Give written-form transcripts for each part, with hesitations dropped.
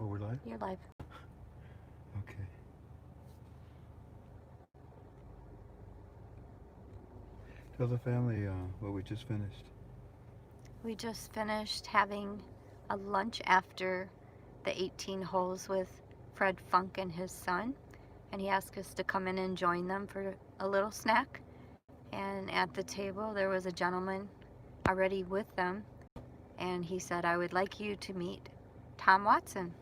Oh, we're live? You're live. Okay. Tell the family what we just finished. We just finished having a lunch after the 18 holes with Fred Funk and his son, and he asked us to come in and join them for a little snack. And at the table, there was a gentleman already with them, and he said, I would like you to meet Tom Watson.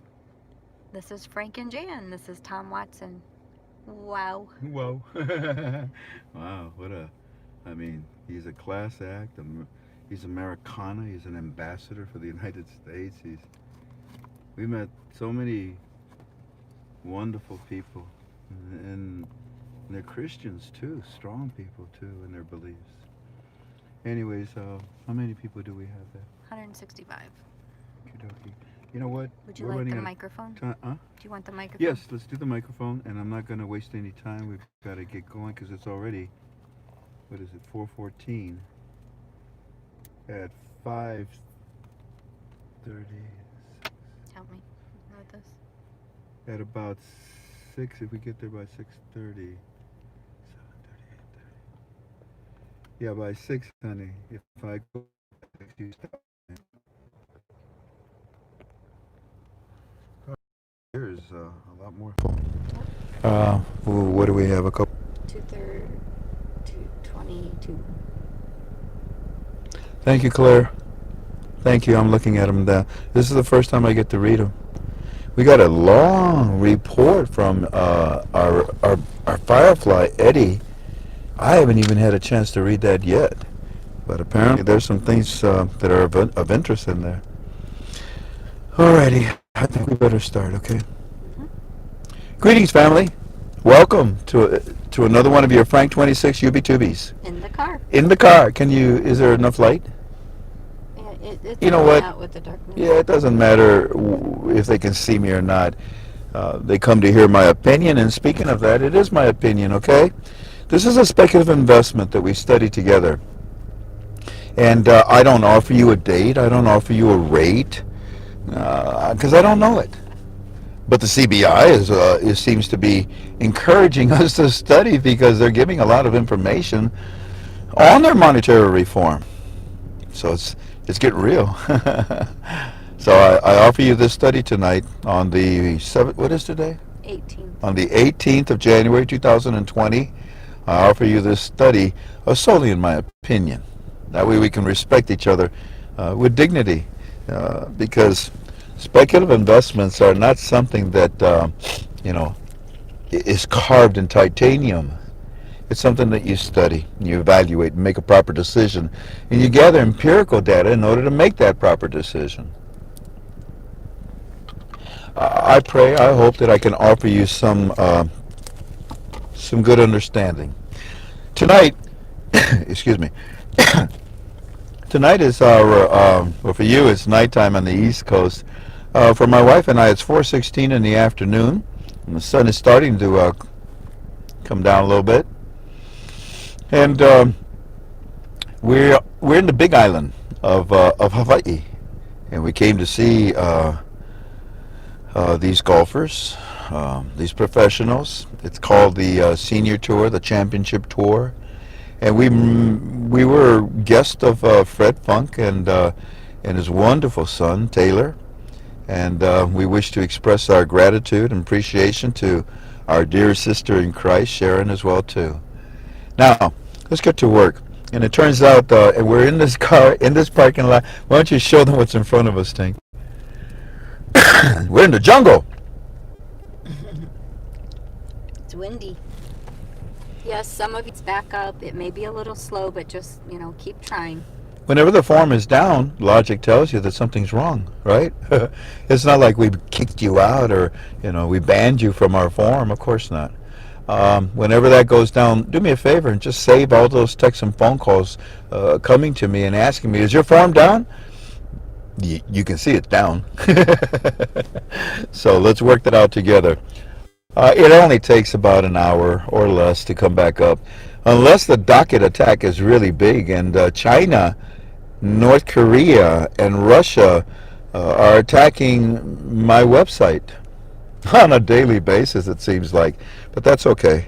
This is Frank and Jan. This is Tom Watson. Wow. Whoa. Wow, I mean, he's a class act. He's Americana. He's an ambassador for the United States. We met so many wonderful people, and they're Christians too, strong people too in their beliefs. Anyways, how many people do we have there? 165. Okie You know what? Would you We're like the running out microphone? of time. Huh? Do you want the microphone? Yes, let's do the microphone, and I'm not going to waste any time. We've got to get going because it's already, what is it, 4:14. At 5:30. Help me with this. At about 6, if we get there by 6:30. 7:30, 8:30. Yeah, by 6, honey. If I go, you stop. There's a lot more. What do we have? A couple. 222. Thank you, Claire. Thank you. I'm looking at them now. This is the first time I get to read them. We got a long report from our Firefly, Eddie. I haven't even had a chance to read that yet. But apparently there's some things that are of interest in there. Alrighty. I think we better start, okay? Mm-hmm. Greetings, family. Welcome to another one of your Frank 26 UB2Bs. In the car. In the car. Is there enough light? Yeah, it's You know going what? out with the darkness. Yeah, it doesn't matter if they can see me or not. They come to hear my opinion, and speaking of that, it is my opinion, okay? This is a speculative investment that we study together. And I don't offer you a date. I don't offer you a rate, because I don't know it. But the CBI seems to be encouraging us to study because they're giving a lot of information on their monetary reform. So it's getting real. So I offer you this study tonight on the 7th, what is today? 18th. On the 18th of January 2020. I offer you this study solely in my opinion. That way we can respect each other with dignity, because speculative investments are not something that, is carved in titanium. It's something that you study, and you evaluate, and make a proper decision, and you gather empirical data in order to make that proper decision. I hope that I can offer you some good understanding. Tonight, excuse me, tonight is well, for you it's nighttime on the East Coast. For my wife and I, it's 4:16 in the afternoon, and the sun is starting to come down a little bit. And we're in the Big Island of Hawaii, and we came to see these golfers, these professionals. It's called the Senior Tour, the Championship Tour, and we were guests of Fred Funk and his wonderful son Taylor, and we wish to express our gratitude and appreciation to our dear sister in Christ, Sharon, as well too. Now, let's get to work. And it turns out, and we're in this car, in this parking lot. Why don't you show them what's in front of us, Tink? We're in the jungle. It's windy. Yes, some of it's back up. It may be a little slow, but just, keep trying. Whenever the form is down, logic tells you that something's wrong, right? It's not like we kicked you out or, we banned you from our form. Of course not. Whenever that goes down, do me a favor and just save all those texts and phone calls coming to me and asking me, is your form down? You can see it's down. So let's work that out together. It only takes about an hour or less to come back up, unless the docket attack is really big and China, North Korea, and Russia are attacking my website on a daily basis, it seems like. But that's okay.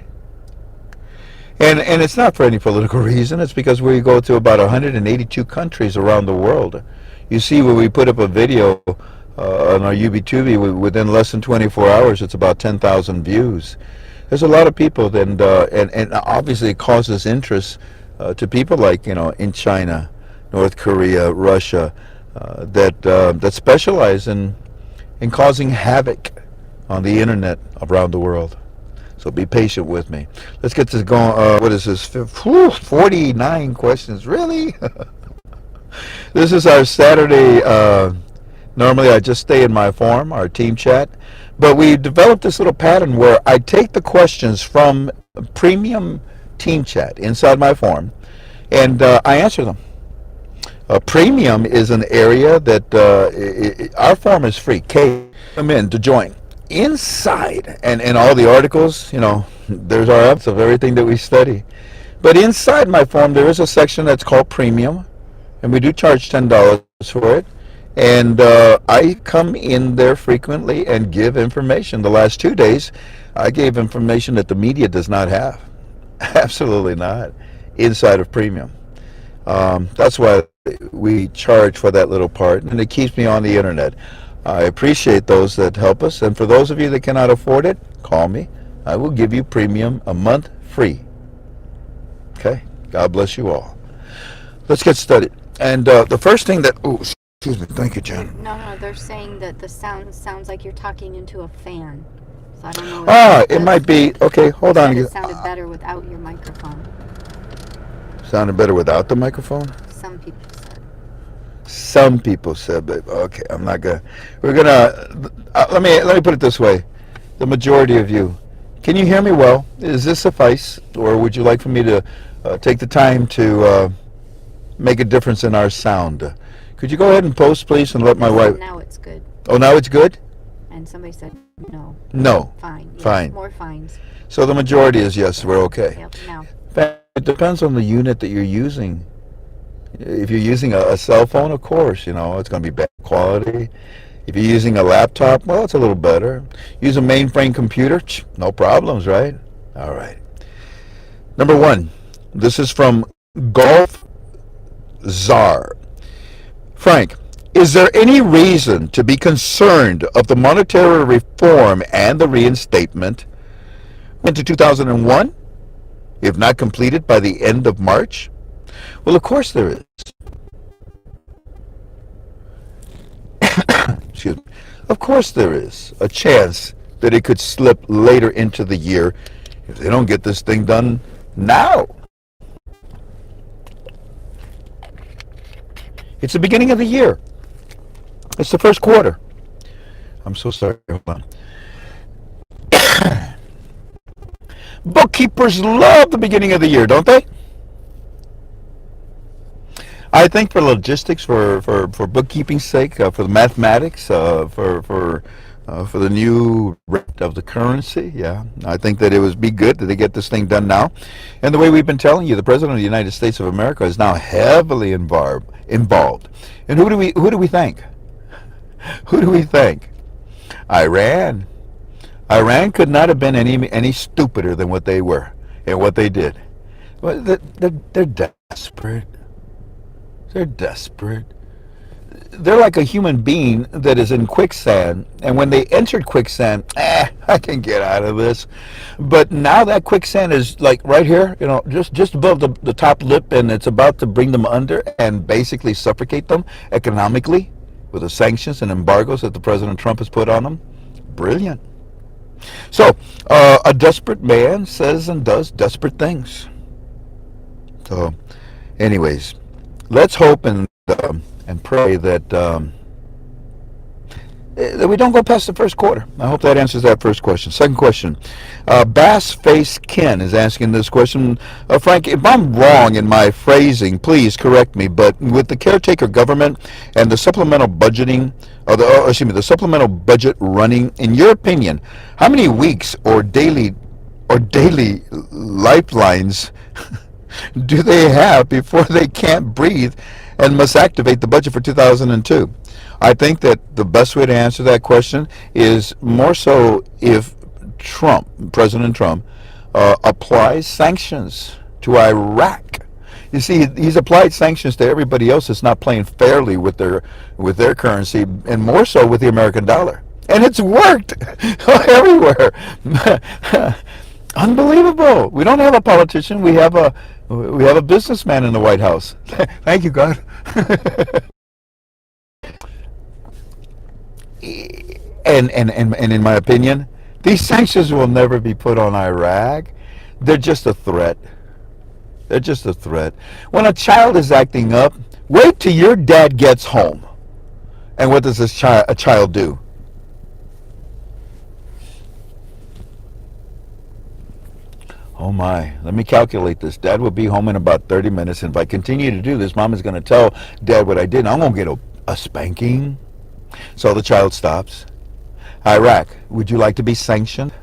And it's not for any political reason. It's because we go to about 182 countries around the world. You see, when we put up a video on our UBTubi, within less than 24 hours, it's about 10,000 views. There's a lot of people, and obviously it causes interest to people like, in China, North Korea, Russia, that specialize in causing havoc on the internet around the world. So be patient with me. Let's get this going. What is this? 49 questions. Really? This is our Saturday. Normally I just stay in my forum, our team chat. But we developed this little pattern where I take the questions from premium team chat inside my forum, and I answer them. Premium is an area that our forum is free. Come in to join. Inside, and all the articles, there's our apps of everything that we study. But inside my forum, there is a section that's called Premium, and we do charge $10 for it. And I come in there frequently and give information. The last 2 days, I gave information that the media does not have. Absolutely not. Inside of Premium. That's why we charge for that little part, and it keeps me on the internet. I appreciate those that help us, and for those of you that cannot afford it, call me. I will give you Premium a month free. Okay? God bless you all. Let's get started. And the first thing that... Oh, excuse me. Thank you, Jen. No, they're saying that the sound sounds like you're talking into a fan. So I don't know. It might be... Okay, hold on. It sounded better without your microphone. Sounded better without the microphone? Some people said. Some people said, but okay, I'm not gonna. We're gonna. Let me put it this way: the majority of you, can you hear me well? Does this suffice, or would you like for me to take the time to make a difference in our sound? Could you go ahead and post, please, and let my wife. Now it's good. Oh, now it's good. And somebody said no. No. Fine. Yes, Fine. More fines. So the majority is yes. We're okay. Yep. Now. It depends on the unit that you're using. If you're using a cell phone, of course, it's going to be bad quality. If you're using a laptop, well, it's a little better. Use a mainframe computer, no problems, right? All right. Number one, this is from Golf Czar. Frank, is there any reason to be concerned of the monetary reform and the reinstatement into 2001, if not completed by the end of March? Well, of course there is. Excuse me. Of course there is a chance that it could slip later into the year if they don't get this thing done now. It's the beginning of the year. It's the first quarter. I'm so sorry. Hold on. Bookkeepers love the beginning of the year, don't they? I think for logistics, for bookkeeping's sake, for the mathematics, for the new rate of the currency, yeah, I think that it would be good that they get this thing done now. And the way we've been telling you, the President of the United States of America is now heavily involved. And who do we thank? Who do we thank? Iran. Iran could not have been any stupider than what they were and what they did. Well, they're desperate. They're desperate. They're like a human being that is in quicksand, and when they entered quicksand, I can get out of this. But now that quicksand is like right here, just above the top lip, and it's about to bring them under and basically suffocate them economically with the sanctions and embargoes that the President Trump has put on them. Brilliant. So, a desperate man says and does desperate things. So, anyways, let's hope and pray that we don't go past the first quarter. I hope that answers that first question. Second question, Bass Face Ken is asking this question. Frank, if I'm wrong in my phrasing, please correct me. But with the caretaker government and the supplemental budgeting, the supplemental budget running, in your opinion, how many weeks or daily lifelines do they have before they can't breathe and must activate the budget for 2002? I think that the best way to answer that question is more so if President Trump, applies sanctions to Iraq. You see, he's applied sanctions to everybody else that's not playing fairly with their currency, and more so with the American dollar. And it's worked everywhere. Unbelievable. We don't have a politician. We have a businessman in the White House. Thank you, God. And in my opinion, these sanctions will never be put on Iraq. They're just a threat. They're just a threat. When a child is acting up, wait till your dad gets home. And what does a child do? Oh my, let me calculate this. Dad will be home in about 30 minutes. And if I continue to do this, Mom is going to tell Dad what I did. And I'm going to get a spanking. So the child stops. Iraq, would you like to be sanctioned?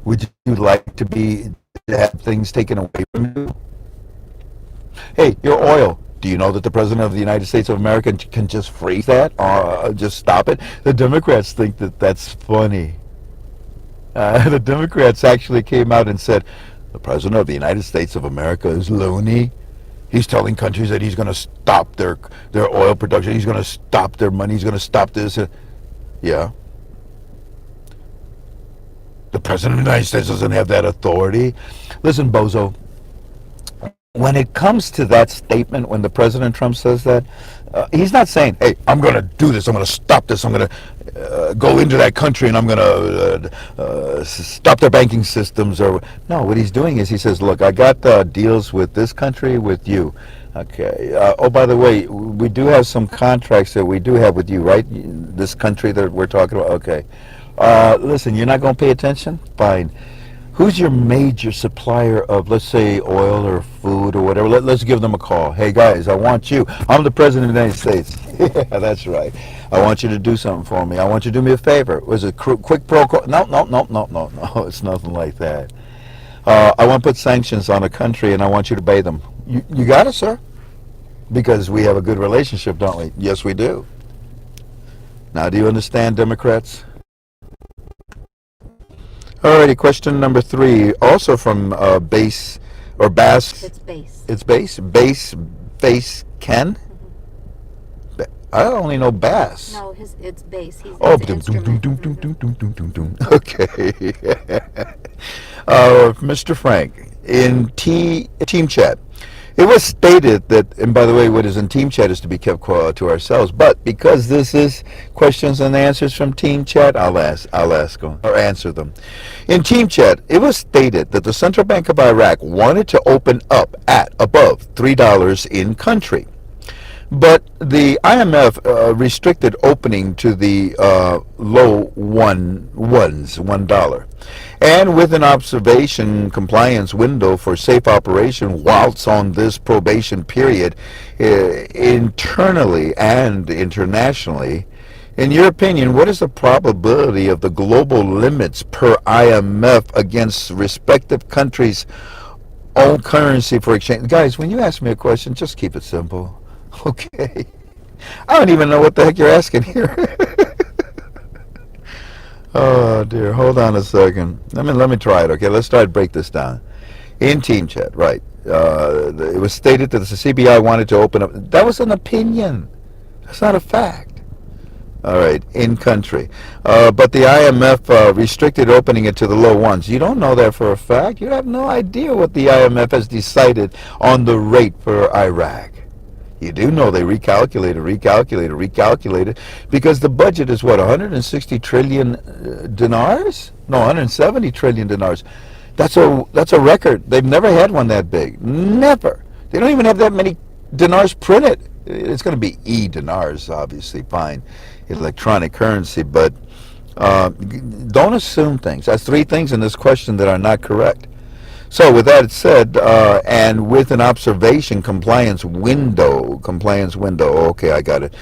Would you like to have things taken away from you? Hey, your oil. Do you know that the President of the United States of America can just freeze that or just stop it? The Democrats think that that's funny. The Democrats actually came out and said, the President of the United States of America is loony. He's telling countries that he's going to stop their oil production. He's going to stop their money. He's going to stop this. Yeah. The President of the United States doesn't have that authority. Listen, bozo, when it comes to that statement, when the President Trump says that, he's not saying, hey, I'm going to do this, I'm going to stop this, I'm going to go into that country and I'm going to stop their banking systems. Or no, what he's doing is he says, look, I got deals with this country, with you. Okay. Oh, by the way, we do have some contracts that we do have with you, right? This country that we're talking about. Okay. Listen, you're not going to pay attention? Fine. Who's your major supplier of, let's say, oil or food or whatever? Let's give them a call. Hey, guys, I want you. I'm the President of the United States. Yeah, that's right. I want you to do something for me. I want you to do me a favor. Was it quick pro? No. It's nothing like that. I want to put sanctions on a country, and I want you to obey them. You got it, sir? Because we have a good relationship, don't we? Yes, we do. Now, do you understand, Democrats? Alrighty, question number 3, also from Base or Bass. It's base. It's Base. Base Face Ken. I only know Bass. No, it's base. Oh, It's instrument. okay. Mr. Frank, in Team Chat, it was stated that, and by the way, what is in Team Chat is to be kept to ourselves. But because this is questions and answers from Team Chat, I'll ask them or answer them. In Team Chat, it was stated that the Central Bank of Iraq wanted to open up at above $3 in country. But the IMF restricted opening to the low $1. And with an observation compliance window for safe operation whilst on this probation period, internally and internationally, in your opinion, what is the probability of the global limits per IMF against respective countries' own currency for exchange? Guys, when you ask me a question, just keep it simple. Okay. I don't even know what the heck you're asking here. Oh dear, hold on a second. Let me try it. Okay, let's try to break this down. In Team Chat, right? It was stated that the CBI wanted to open up. That was an opinion. That's not a fact. All right, in country, but the IMF restricted opening it to the low ones. You don't know that for a fact. You have no idea what the IMF has decided on the rate for Iraq. You do know they recalculated, because the budget is what, 160 trillion dinars? No, 170 trillion dinars. That's a record. They've never had one that big. Never. They don't even have that many dinars printed. It's going to be e-dinars, obviously, fine, electronic currency, but don't assume things. That's 3 things in this question that are not correct. So with that said, and with an observation compliance window, okay, I got it.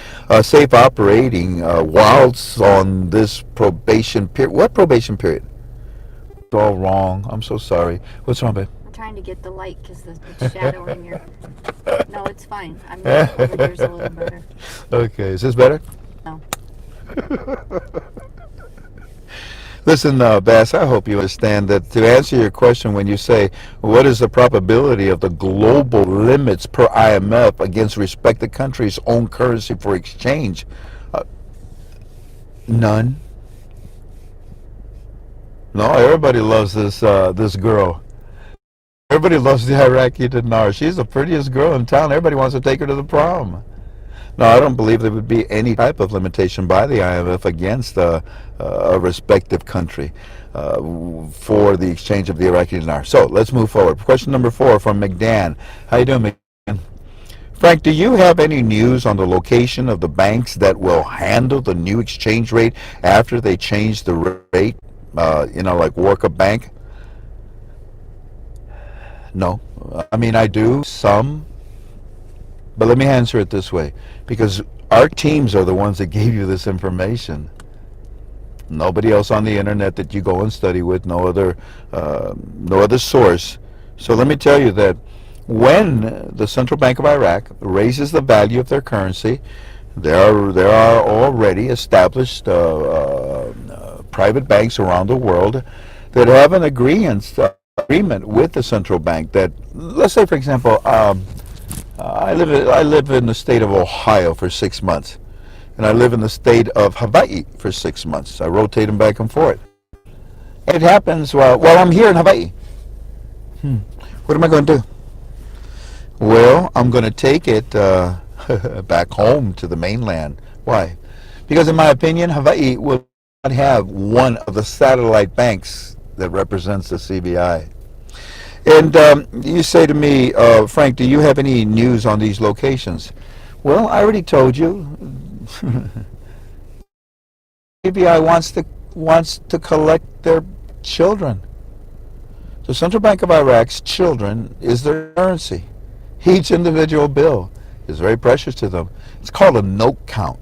Safe operating whilst on this probation period. What probation period? It's all wrong. I'm so sorry. What's wrong, babe? I'm trying to get the light because it's shadowing your... No, it's fine. I'm over here's a little better. Okay, is this better? No. Listen, Bass, I hope you understand that to answer your question when you say, what is the probability of the global limits per IMF against respected country's own currency for exchange? Uh, None. No, everybody loves this girl. Everybody loves the Iraqi Dinar. She's the prettiest girl in town. Everybody wants to take her to the prom. No, I don't believe there would be any type of limitation by the IMF against a respective country for the exchange of the Iraqi dinar. So let's move forward. Question number 4 from McDan. How you doing, McDan? Frank, do you have any news on the location of the banks that will handle the new exchange rate after they change the rate? Like Work Bank? No. I mean, I do some. But let me answer it this way, because our teams are the ones that gave you this information. Nobody else on the internet that you go and study with, no other source. So let me tell you that when the Central Bank of Iraq raises the value of their currency, there are already established private banks around the world that have an agreement with the central bank that, let's say, for example, I live in the state of Ohio for 6 months, and I live in the state of Hawaii for 6 months. I rotate them back and forth. It happens while I'm here in Hawaii. What am I going to do? Well, I'm going to take it back home to the mainland. Why? Because in my opinion, Hawaii will not have one of the satellite banks that represents the CBI. And you say to me, Frank, do you have any news on these locations? Well, I already told you. CBI wants to collect their children. The Central Bank of Iraq's children is their currency. Each individual bill is very precious to them. It's called a note count.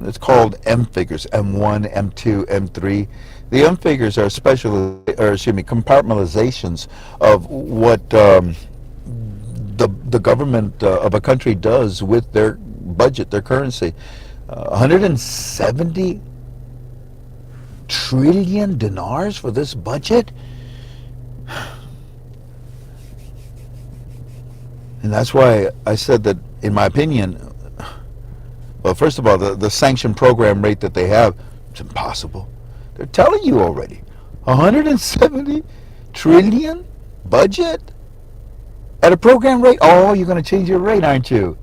It's called M figures, M1, M2, M3. The M figures are compartmentalizations of what the government of a country does with their budget, their currency. 170 trillion dinars for this budget? And that's why I said that, in my opinion, well, first of all, the sanction program rate that they have, it's impossible. They're telling you already. 170 trillion budget at a program rate? Oh, you're going to change your rate, aren't you?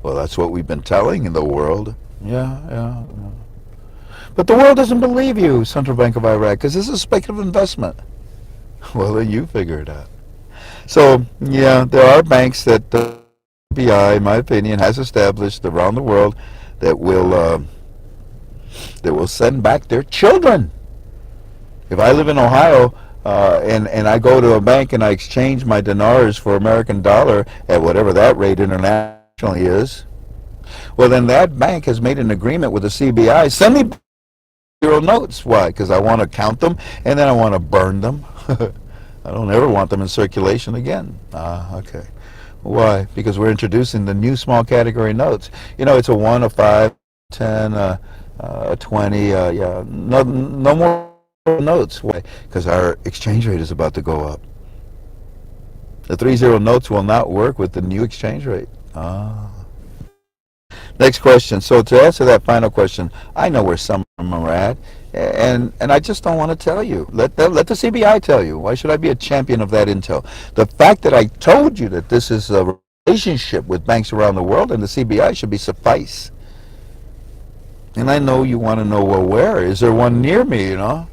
Well, that's what we've been telling in the world. Yeah. But the world doesn't believe you, Central Bank of Iraq, because this is a speculative investment. Well, then you figure it out. So, yeah, there are banks that the FBI, in my opinion, has established around the world that will send back their children. If I live in Ohio and I go to a bank and I exchange my dinars for American dollar at whatever that rate internationally is, well, then that bank has made an agreement with the CBI. Send me euro notes. Why? Because I want to count them and then I want to burn them. I don't ever want them in circulation again. Okay. Why? Because we're introducing the new small category notes. You know, it's a 1, a 5, 10, a 20. No more notes. Why? Because our exchange rate is about to go up. The 3-0 notes will not work with the new exchange rate. Next question. So to answer that final question, I know where some of them are at, and I just don't want to tell you. Let the CBI tell you. Why should I be a champion of that intel? The fact that I told you that this is a relationship with banks around the world and the CBI should be suffice. And I know you want to know, well, where? Is there one near me, you know?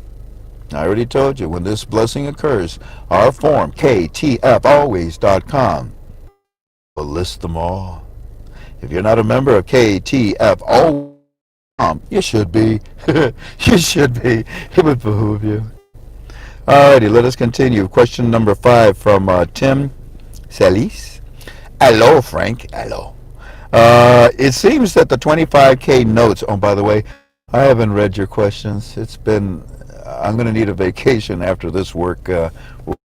I already told you, when this blessing occurs, our form, ktfalways.com, will list them all. If you're not a member of ktfalways.com, you should be. You should be. It would behoove you. Alrighty, let us continue. Question number 5 from Tim Salis. Hello, Frank. Hello. It seems that the 25K notes, oh, by the way, I haven't read your questions. It's been, I'm going to need a vacation after this working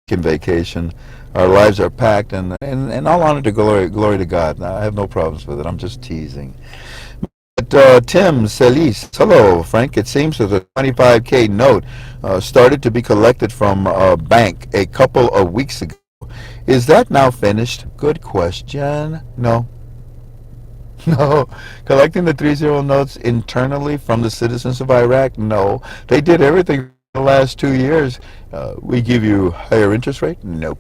vacation. Our lives are packed, and all honor to glory to God. Now, I have no problems with it. I'm just teasing. Tim Celis, hello, Frank. It seems that the 25K note started to be collected from a bank a couple of weeks ago. Is that now finished? Good question. No. No. Collecting the 30 notes internally from the citizens of Iraq? No. They did everything for the last 2 years. We give you higher interest rate? Nope.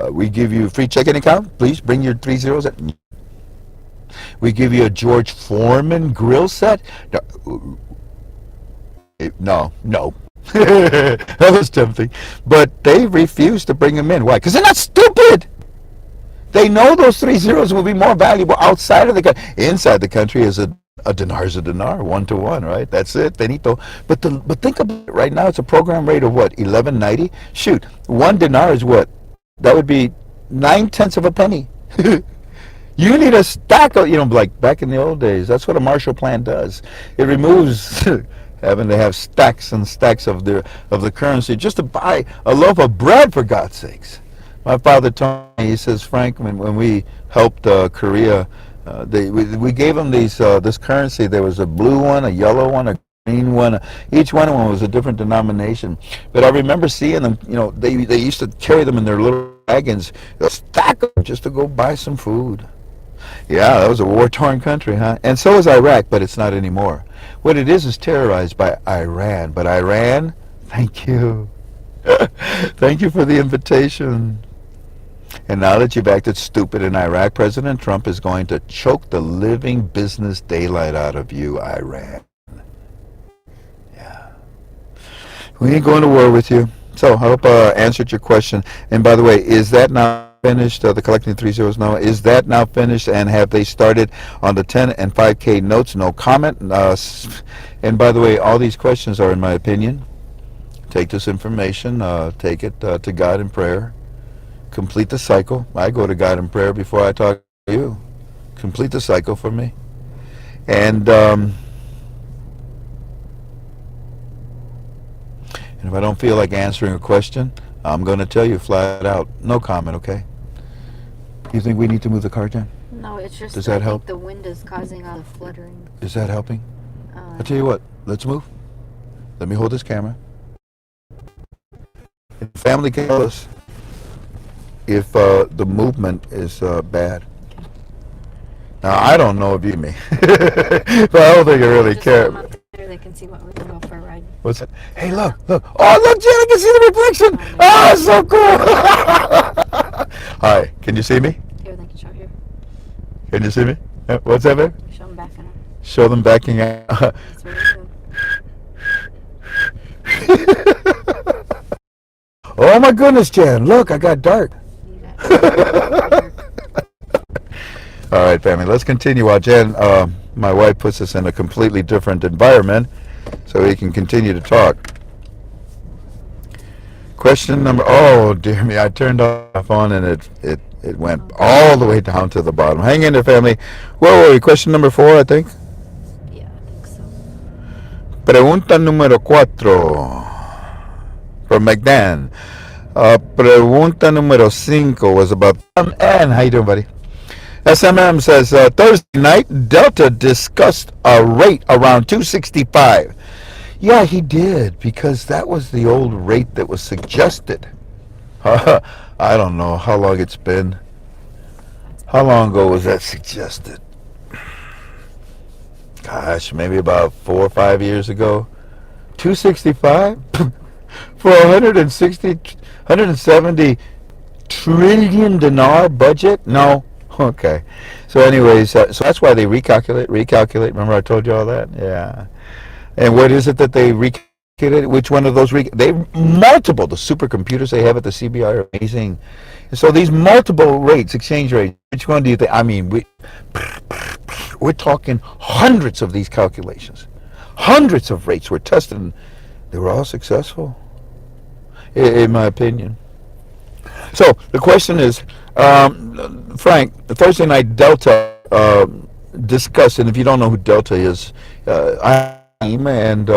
We give you free checking account? Please bring your 3 zeros. We give you a George Foreman grill set? No. No. That was tempting. But they refuse to bring them in. Why? Because they're not stupid. They know those 3 zeros will be more valuable outside of the country. Inside the country is a dinar is a dinar, 1 to 1, right? That's it, Benito. But think about it right now. It's a program rate of what, 11.90? Shoot, 1 dinar is what? That would be 9/10 of a penny. You need a stack of, like back in the old days. That's what a Marshall Plan does. It removes having to have stacks and stacks of the currency just to buy a loaf of bread, for God's sakes. My father told me, he says, Frank, when we helped Korea, we gave them this currency. There was a blue one, a yellow one, a green one. Each one of them was a different denomination. But I remember seeing them, they used to carry them in their little wagons, stack them just to go buy some food. Yeah, that was a war-torn country, huh? And so is Iraq, but it's not anymore. What it is terrorized by Iran. But Iran, thank you. Thank you for the invitation. And now that you've acted stupid in Iraq, President Trump is going to choke the living business daylight out of you, Iran. Yeah. We ain't going to war with you. So I hope I answered your question. And by the way, is that now finished, the collecting 3 zeros now? Is that now finished, and have they started on the 10 and 5K notes? No comment. And by the way, all these questions are, in my opinion, take this information, take it to God in prayer. Complete the cycle. I go to God in prayer before I talk to you. Complete the cycle for me. And if I don't feel like answering a question, I'm going to tell you flat out, no comment, okay? You think we need to move the car, Jen? No, it's just Does that help? The wind is causing all the fluttering. Is that helping? I'll tell you what, let's move. Let me hold this camera. Family can tell us if the movement is bad. Now, I don't know if you me, but I don't think I really care. There they can see what we can go for a ride. What's that? Hey, look. Oh, look, Jen, I can see the reflection. Oh, so cool. Hi, can you see me? Here, they can show here. Can you see me? What's that, babe? Show them backing up. Show them backing out. That's what we do. Oh, my goodness, Jen. Look, I got dark. All right, family, let's continue while Jen, my wife, puts us in a completely different environment so we can continue to talk. Question number, oh, dear me, I turned off my phone and it went all the way down to the bottom. Hang in there, family. Where were we? Question number 4, I think? Yeah, I think so. Pregunta número 4 from McDan. Pregunta número 5 was about and how you doing, buddy? SMM says Thursday night Delta discussed a rate around 265. Yeah, he did, because that was the old rate that was suggested. I don't know how long it's been. How long ago was that suggested? Gosh, maybe about 4 or 5 years ago. 265 for 170 trillion dinar budget? No. Okay. So anyways, so that's why they recalculate. Remember I told you all that? Yeah. And what is it that they recalculate? Which one of those? They multiple. The supercomputers they have at the CBI are amazing. And so these multiple rates, exchange rates, which one do you think? I mean, we're talking hundreds of these calculations. Hundreds of rates were tested, and they were all successful, in my opinion. So the question is, Frank, Thursday night Delta discussed, and if you don't know who Delta is, and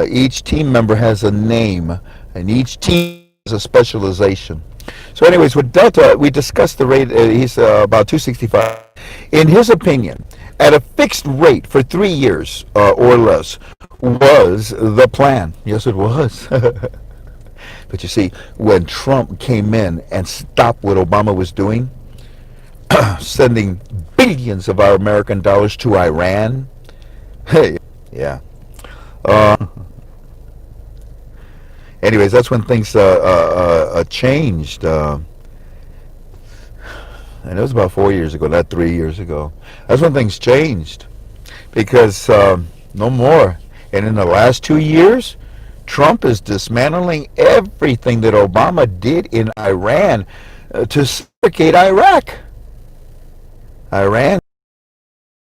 each team member has a name, and each team has a specialization. So anyways, with Delta, we discussed the rate, he's about 265. In his opinion, at a fixed rate for 3 years or less was the plan. Yes, it was. But you see, when Trump came in and stopped what Obama was doing, sending billions of our American dollars to Iran, hey, yeah. Uh, Anyways, that's when things changed. And it was about 4 years ago, not 3 years ago. That's when things changed because no more. And in the last 2 years, Trump is dismantling everything that Obama did in Iran to suffocate Iraq. Iran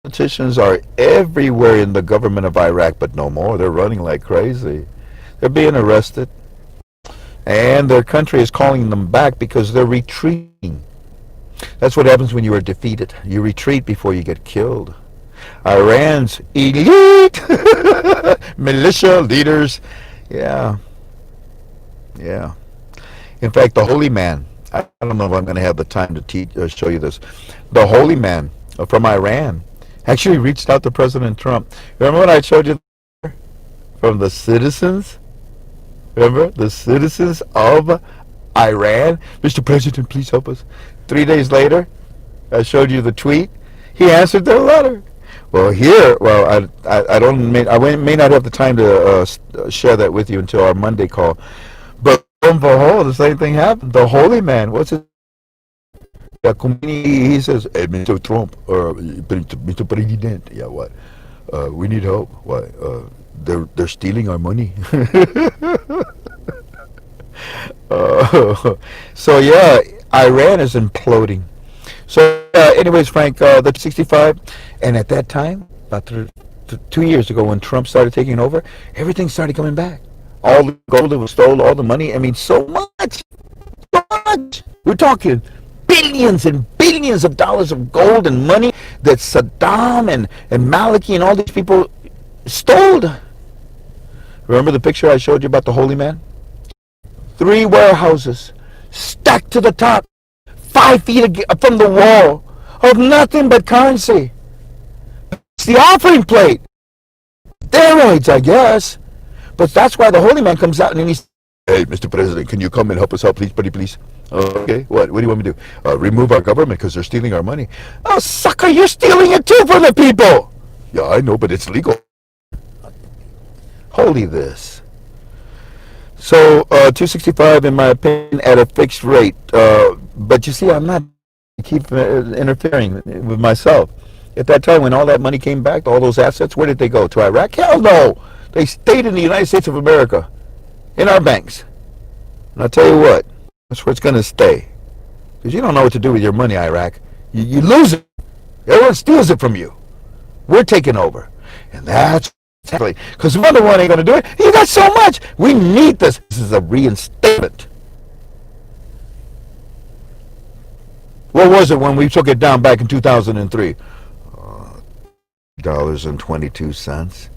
politicians are everywhere in the government of Iraq, but no more. They're running like crazy. They're being arrested. And their country is calling them back because they're retreating. That's what happens when you are defeated. You retreat before you get killed. Iran's elite militia leaders, yeah, yeah. In fact, the holy man, I don't know if I'm going to have the time to show you this. The holy man from Iran actually reached out to President Trump. Remember what I showed you from the citizens? Remember? The citizens of Iran? Mr. President, please help us. 3 days later, I showed you the tweet. He answered their letter. Well, here, I may not have the time to share that with you until our Monday call. But behold, the same thing happened. The holy man, what's it? He says, hey, Mr. Trump, or Mr. President, yeah, what? We need help. Why? They're stealing our money. So yeah, Iran is imploding. So anyways, Frank, the 65, and at that time, about 2 years ago, when Trump started taking over, everything started coming back. All the gold that was stolen, all the money. I mean, so much. We're talking billions and billions of dollars of gold and money that Saddam and Maliki and all these people stole. Remember the picture I showed you about the holy man? 3 warehouses stacked to the top, 5 feet from the wall, of nothing but currency. It's the offering plate. Steroids, I guess. But that's why the holy man comes out and he's, hey, Mr. President, can you come and help us out, please, buddy, please? Okay, what do you want me to do? Remove our government because they're stealing our money. Oh, sucker, you're stealing it too from the people. Yeah, I know, but it's legal. Holy this. So 265, in my opinion, at a fixed rate. But you see, I'm not keep interfering with myself. At that time, when all that money came back, all those assets, where did they go? To Iraq? Hell no! They stayed in the United States of America, in our banks. And I'll tell you what, that's where it's going to stay. Because you don't know what to do with your money, Iraq. You lose it. Everyone steals it from you. We're taking over. And that's exactly, because the other one ain't going to do it. You got so much. We need this. This is a reinstatement. What was it when we took it down back in 2003? $3.22.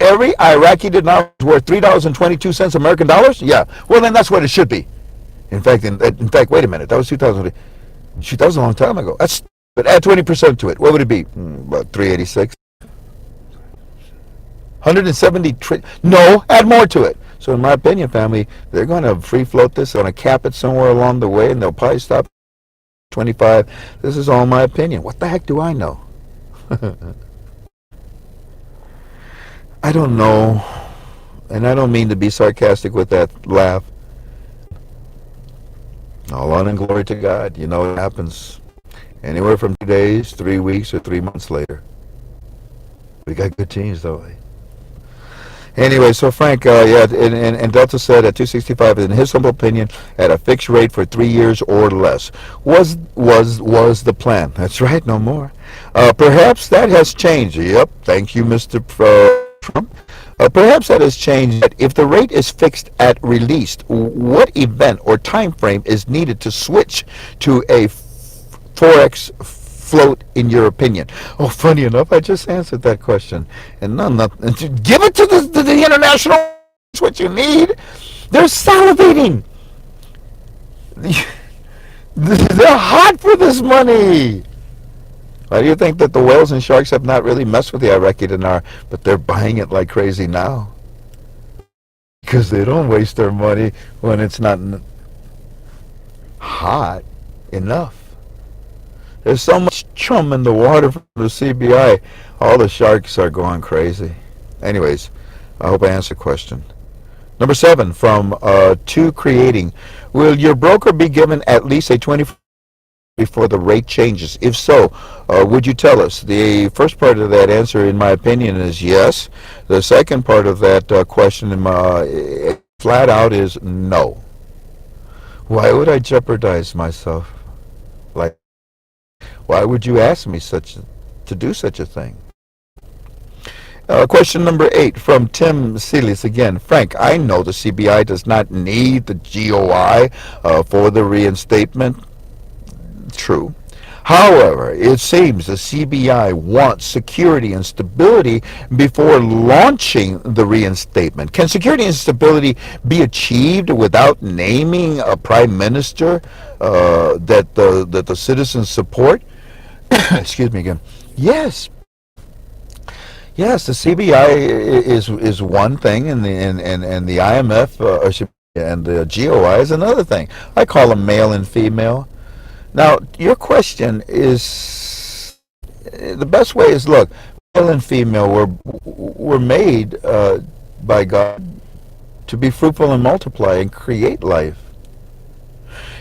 Every Iraqi dinar is worth $3.22 American dollars? Yeah. Well, then that's what it should be. In fact, wait a minute. That was 2000. Shoot, that was a long time ago. But add 20% to it. What would it be? About 386. 170 trillion. No, add more to it. So in my opinion, family, they're going to free float this, going to cap it somewhere along the way, and they'll probably stop 25. This is all my opinion. What the heck do I know? I don't know. And I don't mean to be sarcastic with that laugh. All honor and glory to God. You know, it happens anywhere from 2 days, 3 weeks, or 3 months later. We got good teams, though. Anyway, so Frank, and Delta said at 265, in his humble opinion, at a fixed rate for 3 years or less, was the plan. That's right, no more. Perhaps that has changed. Yep, thank you, Mr. Trump. Perhaps that has changed. If the rate is fixed at released, what event or time frame is needed to switch to a forex float, in your opinion? Oh, funny enough, I just answered that question. And give it to the international. That's what you need. They're salivating. They're hot for this money. Why do you think that the whales and sharks have not really messed with the Iraqi dinar, but they're buying it like crazy now? Because they don't waste their money when it's not hot enough. There's so much chum in the water from the CBI. All the sharks are going crazy. Anyways, I hope I answered the question. Number 7 from To Creating. Will your broker be given at least a 24 before the rate changes? If so, would you tell us? The first part of that answer, in my opinion, is yes. The second part of that question, flat out, is no. Why would I jeopardize myself? Like, why would you ask me to do such a thing? Question number 8 from Tim Sealis again. Frank, I know the CBI does not need the GOI for the reinstatement. True. However, it seems the CBI wants security and stability before launching the reinstatement. Can security and stability be achieved without naming a prime minister that the citizens support? Excuse me again. Yes. Yes, the CBI is one thing, and the IMF and the GOI is another thing. I call them male and female. Now, your question is, the best way is, look, male and female were made by God to be fruitful and multiply and create life.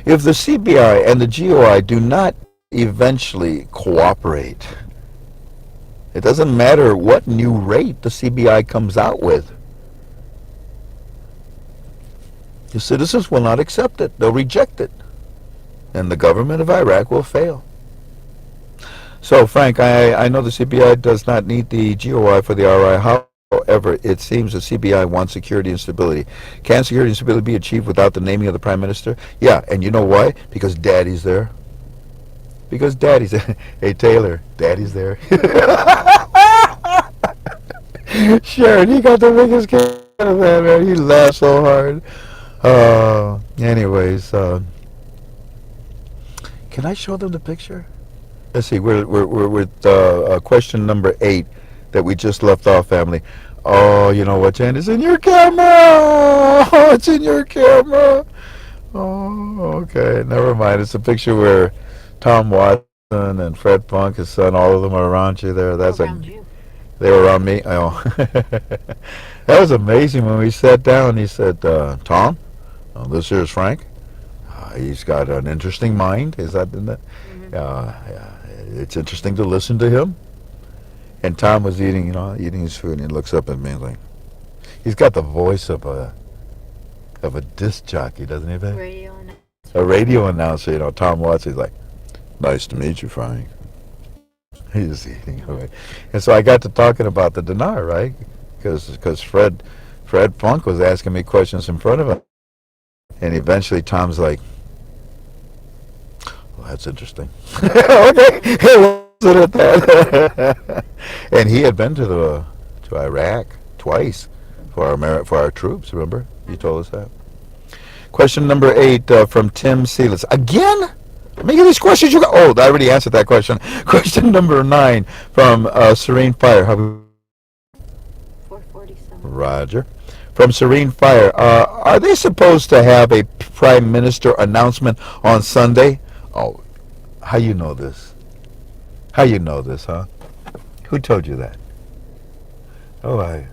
If the CBI and the GOI do not eventually cooperate, it doesn't matter what new rate the CBI comes out with. The citizens will not accept it. They'll reject it. And the government of Iraq will fail. So, Frank, I know the CBI does not need the GOI for the RI. However, it seems the CBI wants security and stability. Can security and stability be achieved without the naming of the Prime Minister? Yeah, and you know why? Because Daddy's there. Because Daddy's there. Hey, Taylor, Daddy's there. Sharon, he got the biggest kick out of that, man. He laughed so hard. Anyways, can I show them the picture? Let's see. We're with question number 8 that we just left off, family. Oh, you know what, Jan? It's in your camera. Oh, it's in your camera. Oh, okay. Never mind. It's a picture where Tom Watson and Fred Funk, his son, all of them are around you there. That's around you. They were around me. Oh, that was amazing. When we sat down, he said, "Tom, this here is Frank. He's got an interesting mind. Is that in that? Mm-hmm. It's interesting to listen to him." And Tom was eating his food, and he looks up at me like, he's got the voice of a disc jockey, doesn't he, babe? Radio announcer. A radio announcer. Tom Watson. He's like, "Nice to meet you, Frank." He's eating away. And so I got to talking about the dinar, right? Because Fred Funk was asking me questions in front of him. And eventually Tom's like, "Well, that's interesting." Okay, we'll sit at that. And he had been to Iraq twice for our troops, remember? You told us that. Question number 8 from Tim Sealis. Again? Make these questions you got. Oh, I already answered that question. Question number 9 from Serene Fire. 447. Roger. From Serene Fire. Are they supposed to have a prime minister announcement on Sunday? Oh, how you know this? How you know this, huh? Who told you that? Oh, I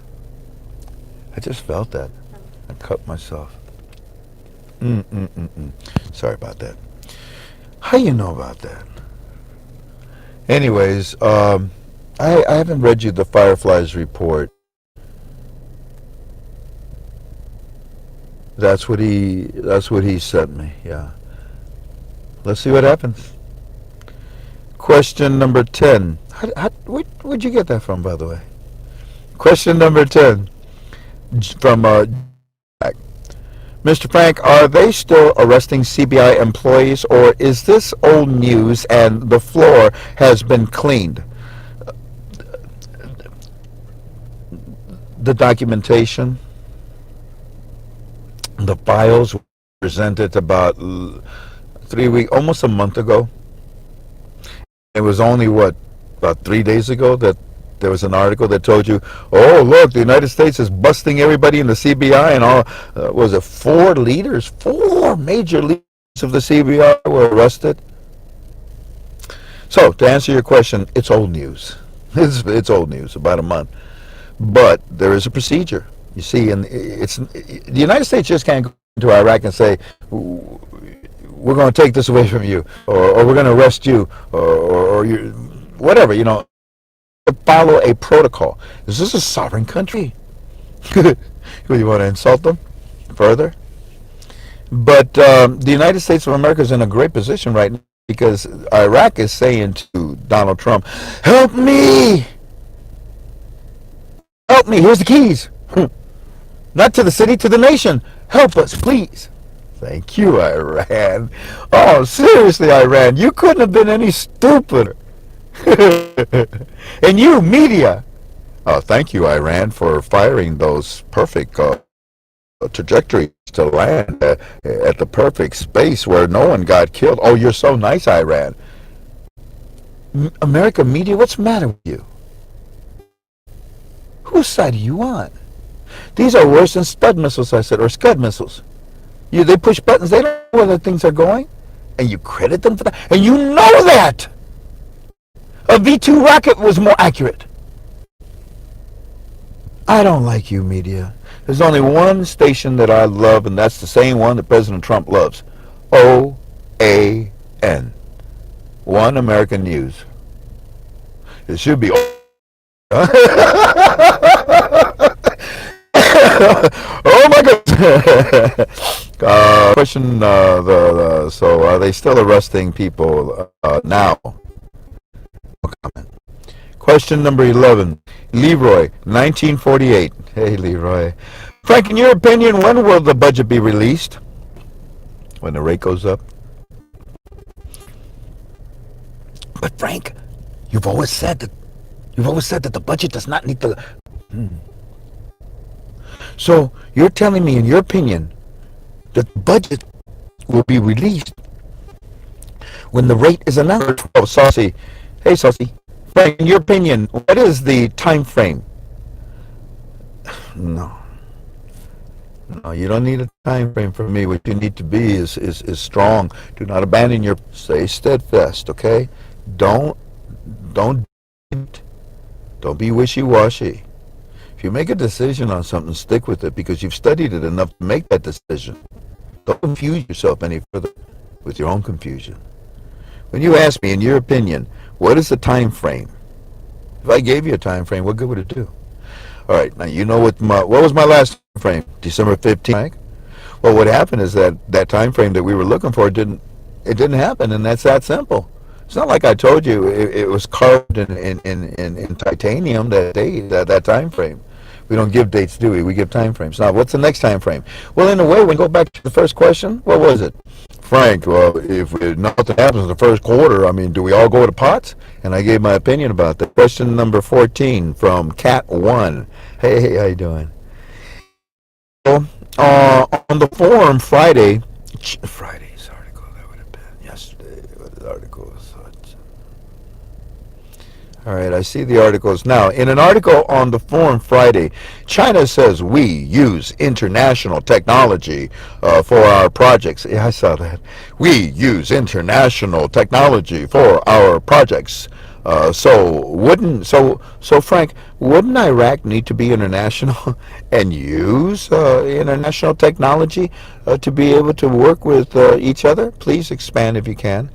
just felt that. I cut myself. Sorry about that. How you know about that? Anyways, I haven't read you the Fireflies report. That's what he sent me. Yeah. Let's see what happens. Question number 10. Where'd you get that from, by the way? Question number 10 from Jack. Mr. Frank, are they still arresting CBI employees, or is this old news and the floor has been cleaned? The documentation, the files were presented about 3 weeks, almost a month ago. It was only, about 3 days ago that there was an article that told you, oh, look, the United States is busting everybody in the CBI and all. Was it four major leaders of the CBI were arrested? So, to answer your question, it's old news. It's old news, about a month. But there is a procedure. You see, and the United States just can't go into Iraq and say, we're going to take this away from you, or we're going to arrest you, or you, whatever, follow a protocol. This is a sovereign country. You want to insult them further? But the United States of America is in a great position right now because Iraq is saying to Donald Trump, help me! Help me! Here's the keys! Not to the city, to the nation. Help us, please. Thank you, Iran. Oh, seriously, Iran, you couldn't have been any stupider. And you, media. Oh, thank you, Iran, for firing those perfect trajectories to land at the perfect space where no one got killed. Oh, you're so nice, Iran. America media, what's the matter with you? Whose side are you on? These are worse than Spud missiles, I said, or Scud missiles. They push buttons, they don't know where the things are going, and you credit them for that. And you know that! A V-2 rocket was more accurate. I don't like you, media. There's only one station that I love, and that's the same one that President Trump loves. OAN. One American News. It should be oh my goodness. Question, so are they still arresting people now? No comment. Question number 11. Leroy, 1948. Hey, Leroy. Frank, in your opinion, when will the budget be released? When the rate goes up? But Frank, you've always said that the budget does not need the... So you're telling me, in your opinion, that the budget will be released when the rate is announced? Oh, Saucy. Hey, Saucy. Frank, in your opinion, what is the time frame? No, you don't need a time frame from me. What you need to be is strong. Do not abandon your... Stay steadfast, okay? Don't be wishy-washy. If you make a decision on something, stick with it because you've studied it enough to make that decision. Don't confuse yourself any further with your own confusion. When you ask me, in your opinion, what is the time frame? If I gave you a time frame, what good would it do? All right, now you know what was my last time frame? December 15th. Well, what happened is that time frame that we were looking for didn't happen, and that's that simple. It's not like I told you it was carved in titanium that time frame. We don't give dates, do we? We give time frames. Now, what's the next time frame? Well, in a way, when we go back to the first question, what was it? Frank, well, if nothing happens in the first quarter, I mean, do we all go to pots? And I gave my opinion about that. Question number 14 from Cat1. Hey, how you doing? On the forum Friday's article, that would have been yesterday. What article was that? All right, I see the articles now. In an article on the forum Friday, China says we use international technology for our projects. Yeah, I saw that. We use international technology for our projects. So Frank, wouldn't Iraq need to be international and use international technology to be able to work with each other? Please expand if you can.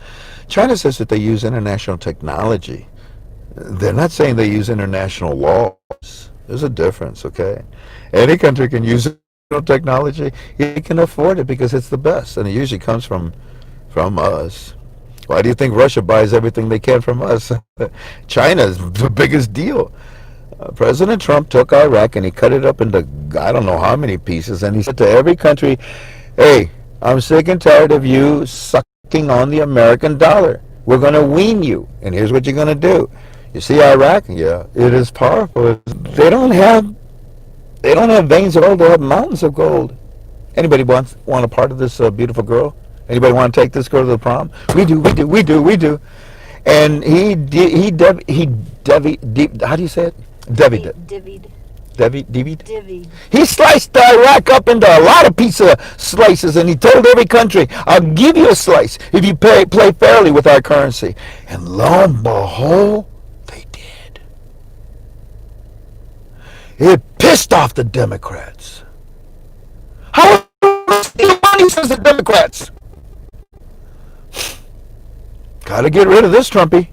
China says that they use international technology. They're not saying they use international laws. There's a difference, okay? Any country can use international technology. It can afford it because it's the best, and it usually comes from us. Why do you think Russia buys everything they can from us? China's the biggest deal. President Trump took Iraq and he cut it up into I don't know how many pieces, and he said to every country, hey, I'm sick and tired of you sucking on the American dollar. We're going to wean you, and here's what you're going to do. You see Iraq? Yeah, it is powerful. They don't have veins of gold. They have mountains of gold. Anybody want a part of this beautiful girl? Anybody want to take this girl to the prom? We do. and how do you say it? Devied it. Divvied. Devied. Divvied. He sliced Iraq up into a lot of pizza slices, and he told every country, "I'll give you a slice if you play fairly with our currency." And lo and behold, they did. It pissed off the Democrats. How steal money, says the Democrats. Got to get rid of this Trumpy.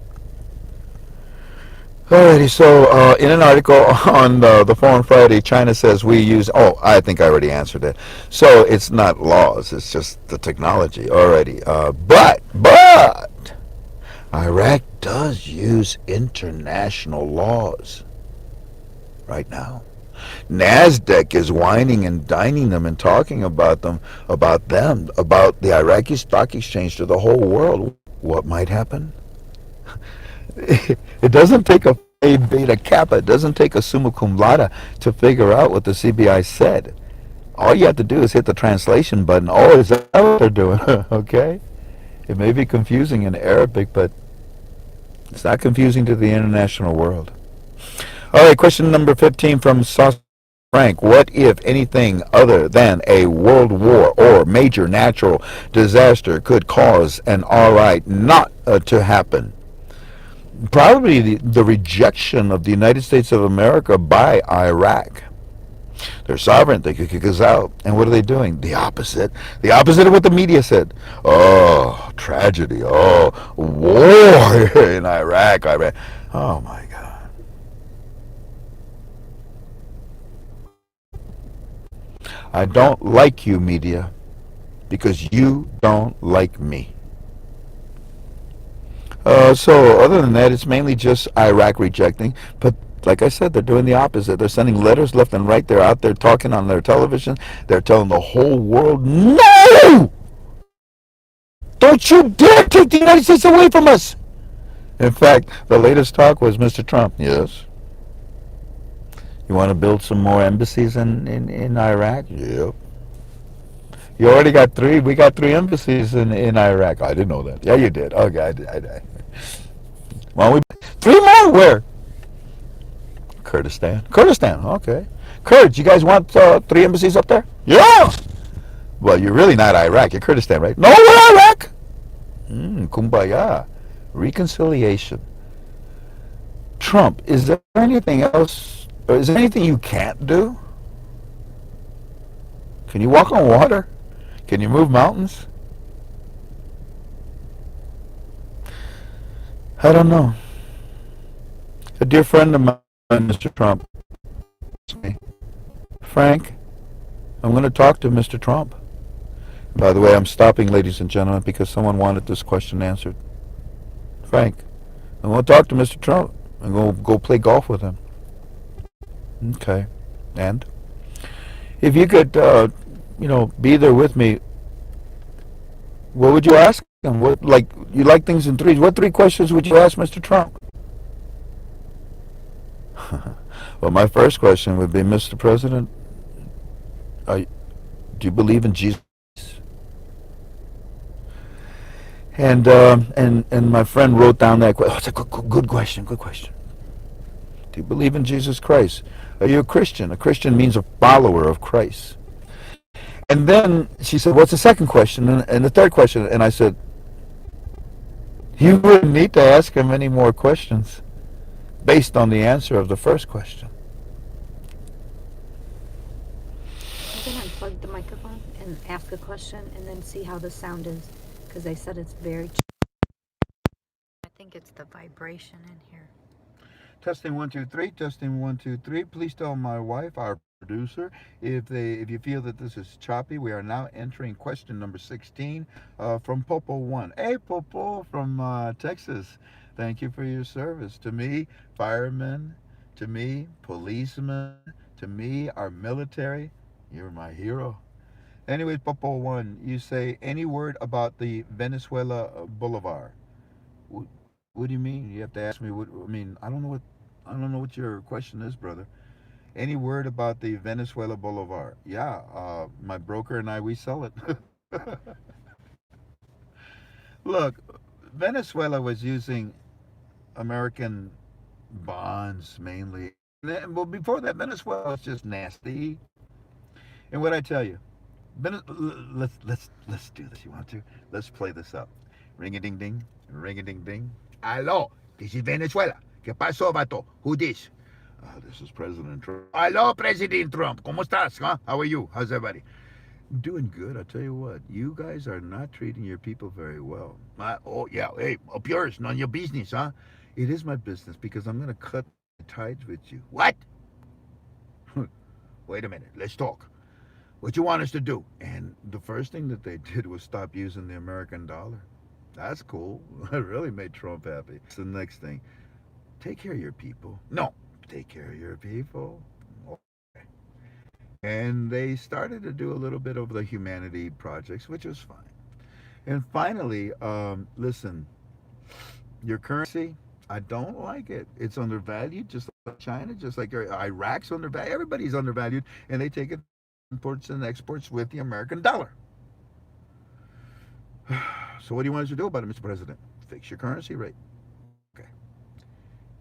Alrighty, so in an article on the Foreign Friday, China says we use. Oh, I think I already answered it. So it's not laws; it's just the technology. Alrighty, but Iraq does use international laws right now. NASDAQ is whining and dining them and talking about about the Iraqi stock exchange to the whole world. What might happen? It doesn't take a beta kappa. It doesn't take a summa cum laude to figure out what the CBI said. All you have to do is hit the translation button. Oh, is that what they're doing? Okay. It may be confusing in Arabic, but it's not confusing to the international world. All right, question number 15 from Sauce Frank. What, if anything, other than a world war or major natural disaster could cause an RI not to happen? Probably the rejection of the United States of America by Iraq. They're sovereign. They could kick us out. And what are they doing? The opposite. The opposite of what the media said. Oh, tragedy. Oh, war in Iraq. Oh, my God. I don't like you, media, because you don't like me. So other than that, it's mainly just Iraq rejecting. But like I said, they're doing the opposite. They're sending letters left and right. They're out there talking on their television. They're telling the whole world, no! Don't you dare take the United States away from us! In fact, the latest talk was Mr. Trump. Yes. You want to build some more embassies in Iraq? Yep. You already got three. We got three embassies in Iraq. I didn't know that. Yeah, you did. Okay, I. Well, three more? Where? Kurdistan. Kurdistan. Okay. Kurds. You guys want three embassies up there? Yeah. Well, you're really not Iraq. You're Kurdistan, right? No, we're Iraq. Kumbaya. Reconciliation. Trump. Is there anything else? Or is there anything you can't do? Can you walk on water? Can you move mountains? I don't know. A dear friend of mine, Mr. Trump, asked me, Frank, I'm going to talk to Mr. Trump. By the way, I'm stopping, ladies and gentlemen, because someone wanted this question answered. Frank, I'm going to talk to Mr. Trump. I'm going to go play golf with him. Okay. And if you could, be there with me, what would you ask him? What, like, you like things in threes. What three questions would you ask Mr. Trump? Well, my first question would be, Mr. President, do you believe in Jesus? And my friend wrote down that question. Oh, it's a good question. Good question. Do you believe in Jesus Christ? Are you a Christian? A Christian means a follower of Christ. And then she said, what's the second question? And the third question. And I said, you wouldn't need to ask him any more questions based on the answer of the first question. You can unplug the microphone and ask a question and then see how the sound is. Because they said it's very... I think it's the vibration in here. Testing 1 2 3. Testing 1 2 3. Please tell my wife, our producer, if you feel that this is choppy. We are now entering question number 16 from Popo 1. Hey, Popo from Texas. Thank you for your service. To me, firemen. To me, policemen. To me, our military. You're my hero. Anyways, Popo 1, you say any word about the Venezuela Boulevard. What do you mean? You have to ask me what I mean. I don't know what your question is, brother. Any word about the Venezuela Boulevard? Yeah, my broker and I, we sell it. Look, Venezuela was using American bonds mainly. Well, before that, Venezuela was just nasty. And what I tell you, let's do this. You want to? Let's play this up. Ring a ding ding, ring a ding ding. Hello, this is Venezuela. ¿Qué pasó, vato? Who this? This is President Trump. Hello, President Trump. ¿Cómo estás? Huh? How are you? How's everybody? Doing good. I tell you what, you guys are not treating your people very well. Oh yeah, hey, up yours, none of your business, huh? It is my business because I'm gonna cut ties with you. What? Wait a minute. Let's talk. What you want us to do? And the first thing that they did was stop using the American dollar. That's cool. It really made Trump happy. It's the next thing. Take care of your people. No, take care of your people. Okay. And they started to do a little bit of the humanity projects, which was fine. And finally, listen, your currency, I don't like it. It's undervalued, just like China, just like Iraq's undervalued. Everybody's undervalued, and they take it imports and exports with the American dollar. So what do you want us to do about it, Mr. President? Fix your currency rate. Okay.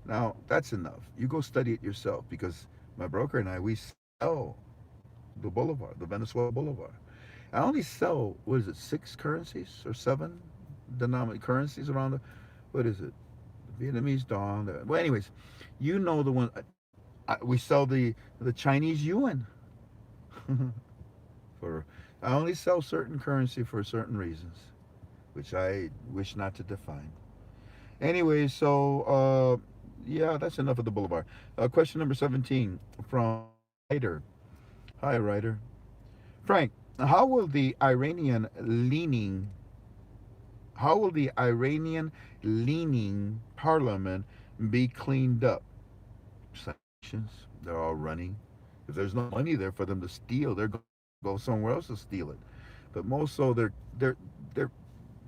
Now that's enough. You go study it yourself because my broker and I we sell the boulevard, the Venezuela boulevard. I only sell what is it, six currencies or seven denominated currencies around the what is it? Vietnamese dong. Well, anyways, you know the one. We sell the Chinese yuan. For I only sell certain currency for certain reasons, which I wish not to define. Anyway, so yeah, that's enough of the boulevard. Question number 17 from Ryder. Hi, Ryder. Frank, how will the Iranian leaning how will the Iranian leaning parliament be cleaned up? Sanctions, they're all running. If there's no money there for them to steal, they're going to go somewhere else to steal it. But most so they're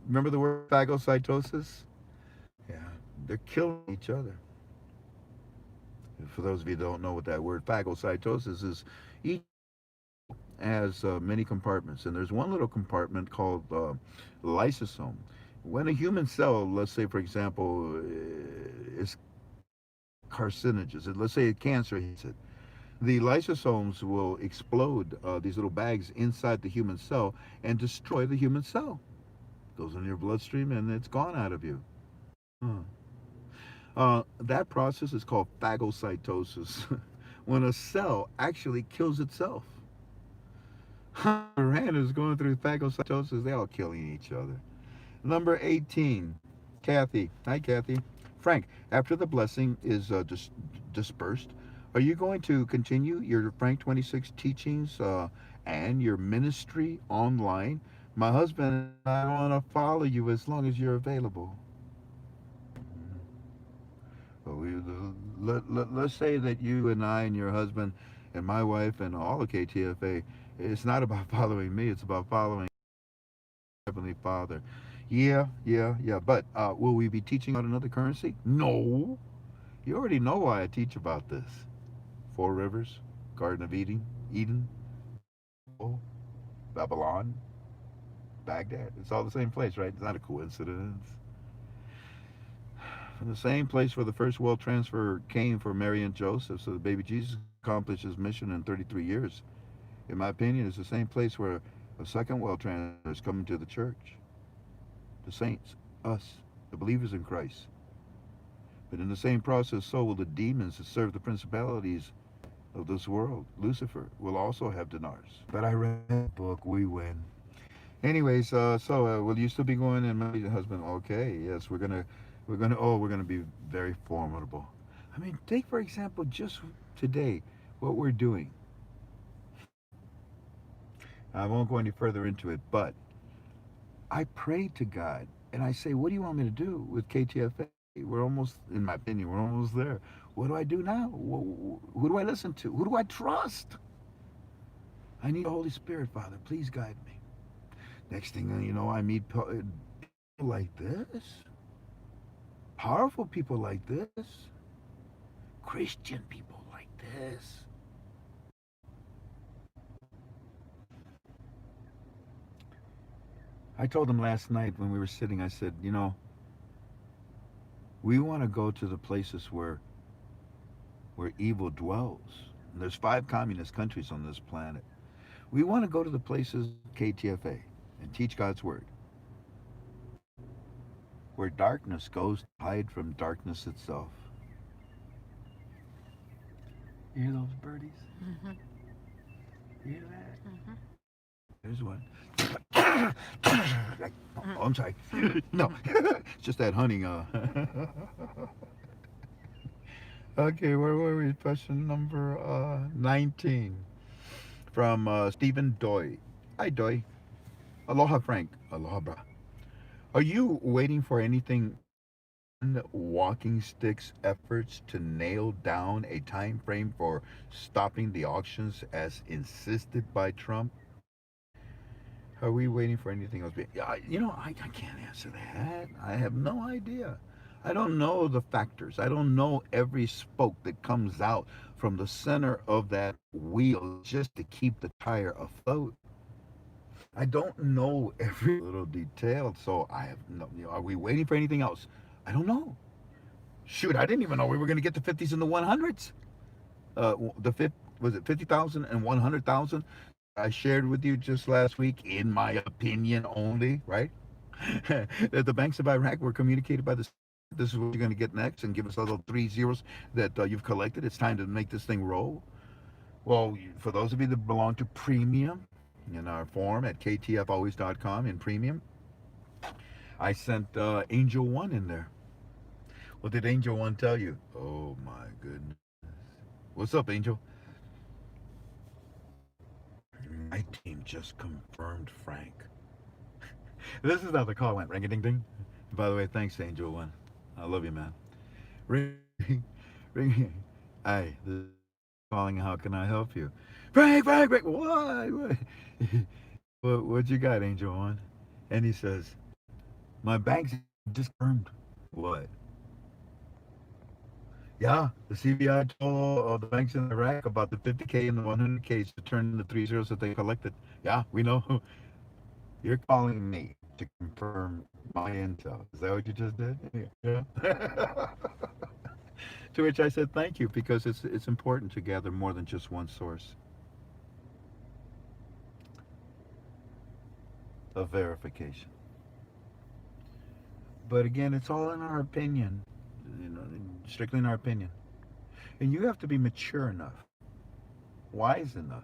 remember the word phagocytosis? Yeah, they're killing each other. For those of you who don't know what that word phagocytosis is, each has many compartments, and there's one little compartment called lysosome. When a human cell, let's say for example, is carcinogens, let's say cancer hits it, the lysosomes will explode these little bags inside the human cell and destroy the human cell. Goes in your bloodstream and it's gone out of you. Huh. That process is called phagocytosis. When a cell actually kills itself. Iran is going through phagocytosis. They're all killing each other. Number 18, Kathy. Hi, Kathy. Frank, after the blessing is dispersed, are you going to continue your Frank 26 teachings and your ministry online? My husband and I want to follow you as long as you're available. But let's say that you and I and your husband and my wife and all of KTFA, it's not about following me, it's about following Heavenly Father. Yeah. But will we be teaching about another currency? No. You already know why I teach about this. Four Rivers, Garden of Eden, Babel, Babylon, Baghdad. It's all the same place, right? It's not a coincidence. From the same place where the first wealth transfer came for Mary and Joseph, so the baby Jesus accomplished his mission in 33 years. In my opinion, it's the same place where a second wealth transfer is coming to the church, the saints, us, the believers in Christ. But in the same process, so will the demons that serve the principalities of this world. Lucifer will also have dinars. But I read the book, we win. Anyways, will you still be going and my husband? Okay, yes, we're gonna be very formidable. I mean, take for example, just today, what we're doing. I won't go any further into it, but I pray to God and I say, what do you want me to do with KTFA? We're almost, in my opinion, we're almost there. What do I do now? Who do I listen to? Who do I trust? I need the Holy Spirit, Father. Please guide me. Next thing you know, I meet people like this, powerful people like this, Christian people like this. I told them last night when we were sitting, I said, you know, We want to go to the places where evil dwells. And there's 5 communist countries on this planet. We want to go to the places KTFA and teach God's word, where darkness goes to hide from darkness itself. You hear those birdies? Mhm. You hear that? Mhm. There's one. Oh, I'm sorry. No, it's just that hunting. Okay, where were we? Question number 19 from Stephen Doy. Hi, Doy. Aloha, Frank. Aloha, bra. Are you waiting for anything walking sticks efforts to nail down a time frame for stopping the auctions as insisted by Trump? Are we waiting for anything else? Yeah, I can't answer that. I have no idea. I don't know the factors. I don't know every spoke that comes out from the center of that wheel just to keep the tire afloat. I don't know every little detail, so I have no. Are we waiting for anything else? I don't know. Shoot, I didn't even know we were going to get the 50s and the 100s. The fifth was it 50,000 and 100,000? I shared with you just last week, in my opinion only, right? That the banks of Iraq were communicated by the. This is what you're going to get next, and give us all those 3 zeros that you've collected. It's time to make this thing roll. Well, for those of you that belong to premium, in our forum at ktfalways.com in premium, I sent Angel One in there. What did Angel One tell you? Oh my goodness. What's up, Angel? My team just confirmed Frank. This is how the call went. Ring a ding ding. By the way, thanks, Angel One. I love you, man. Ring, ring. Hey, this is calling. How can I help you? Frank, Frank, Frank. What? What you got, Angel One? And he says, my bank's just confirmed. What? Yeah, the CBI told all the banks in Iraq about the 50K and the 100Ks to turn in the 3 zeros that they collected. Yeah, we know. You're calling me to confirm my intel. Is that what you just did? Yeah. To which I said thank you, because it's important to gather more than just one source of verification. But again, it's all in our opinion, strictly in our opinion. And you have to be mature enough, wise enough,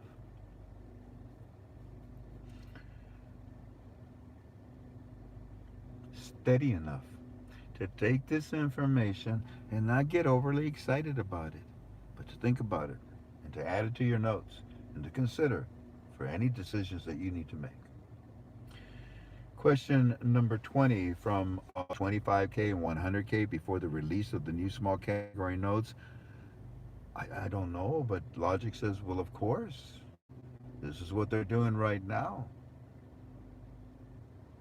steady enough to take this information and not get overly excited about it, but to think about it and to add it to your notes and to consider for any decisions that you need to make. Question number 20 from 25K and 100K before the release of the new small category notes. I don't know, but logic says, well, of course. This is what they're doing right now.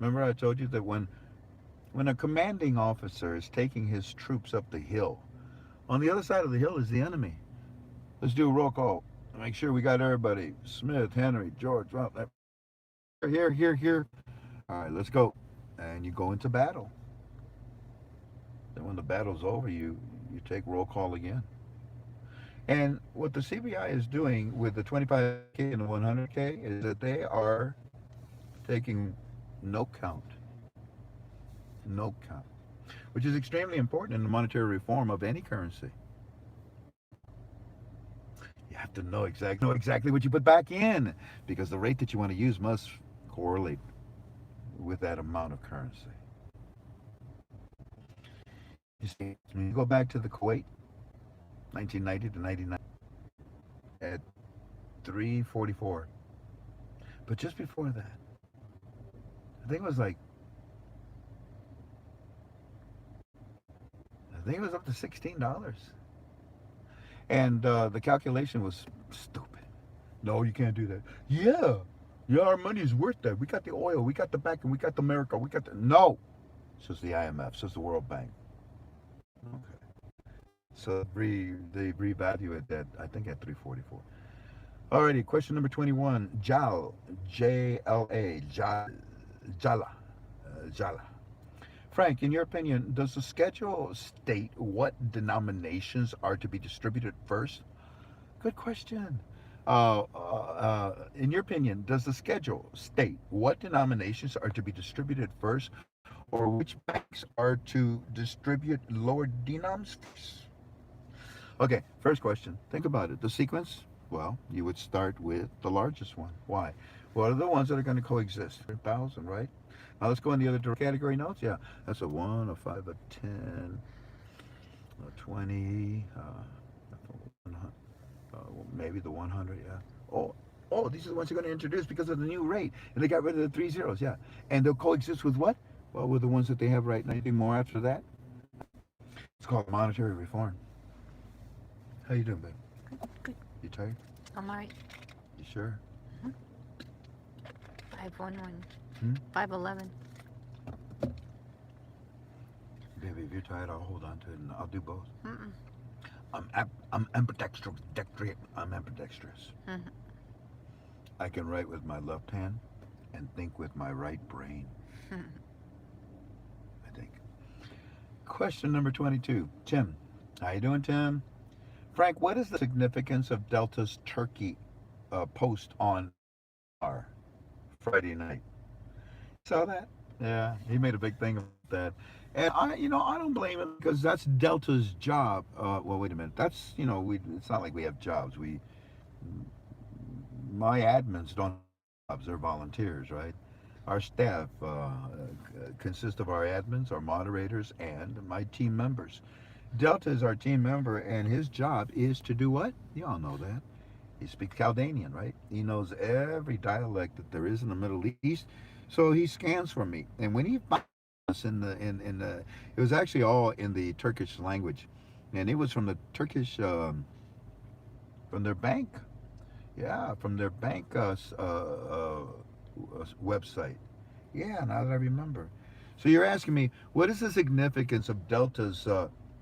Remember, I told you that when a commanding officer is taking his troops up the hill, on the other side of the hill is the enemy. Let's do a roll call. Make sure we got everybody. Smith, Henry, George, here, here, here. All right, let's go. And you go into battle. Then when the battle's over, you take roll call again. And what the CBI is doing with the 25K and the 100K is that they are taking no count, no count, which is extremely important in the monetary reform of any currency. You have to know exactly what you put back in, because the rate that you want to use must correlate with that amount of currency. You see, when you go back to the Kuwait, 1990 to 99, at 344. But just before that, I think it was like, I think it was up to $16. And the calculation was stupid. No, you can't do that. Yeah, our money is worth that. We got the oil, we got the backing, we got the America, we got the. No! Says the IMF, says the World Bank. Okay. So they revalue it at, I think, at 344. Alrighty, question number 21. Jal, Jla, Jala. Frank, in your opinion, does the schedule state what denominations are to be distributed first? Good question. In your opinion, does the schedule state what denominations are to be distributed first, or which banks are to distribute lower denoms first? Okay, first question. Think about it. The sequence? Well, you would start with the largest one. Why? What are the ones that are going to coexist? 1,000, right? Now let's go in the other category notes. Yeah, that's a 1, a 5, a 10, a 20, maybe the 100, yeah. Oh, oh, these are the ones you're going to introduce because of the new rate. And they got rid of the three zeros, yeah. And they'll coexist with what? Well, with the ones that they have right now. Anything more after that? It's called monetary reform. How you doing, babe? Good. You tired? I'm all right. You sure? 511. Hmm? 511. Baby, if you're tired, I'll hold on to it and I'll do both. Mm-mm. I'm ambidextrous. I'm ambidextrous. Mm-hmm. I can write with my left hand and think with my right brain. I think. Question number 22. Tim. How you doing, Tim? Frank, what is the significance of Delta's turkey post on our Friday night? Saw that? Yeah, he made a big thing about that. And I don't blame him because that's Delta's job. Well, wait a minute. That's, it's not like we have jobs. My admins don't have jobs. They're volunteers, right? Our staff consists of our admins, our moderators, and my team members. Delta is our team member, and his job is to do what? You all know that. He speaks Chaldean, right? He knows every dialect that there is in the Middle East. So he scans for me. And when he found us it was actually all in the Turkish language. And it was from the Turkish, from their bank. Yeah, from their bank website. Yeah, now that I remember. So you're asking me, what is the significance of Delta's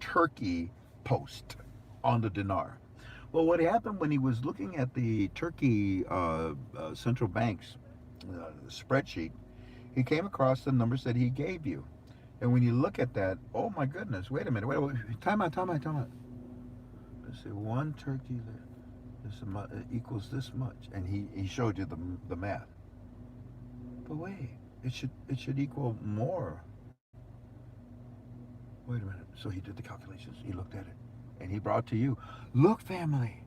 Turkey post on the dinar? Well, what happened when he was looking at the Turkey central bank's spreadsheet, he came across the numbers that he gave you. And when you look at that, oh my goodness, wait a minute, wait, time out. Let's see, one turkey equals this much. And he showed you the math. But wait, it should equal more. Wait a minute. So he did the calculations. He looked at it. And he brought to you, look, family,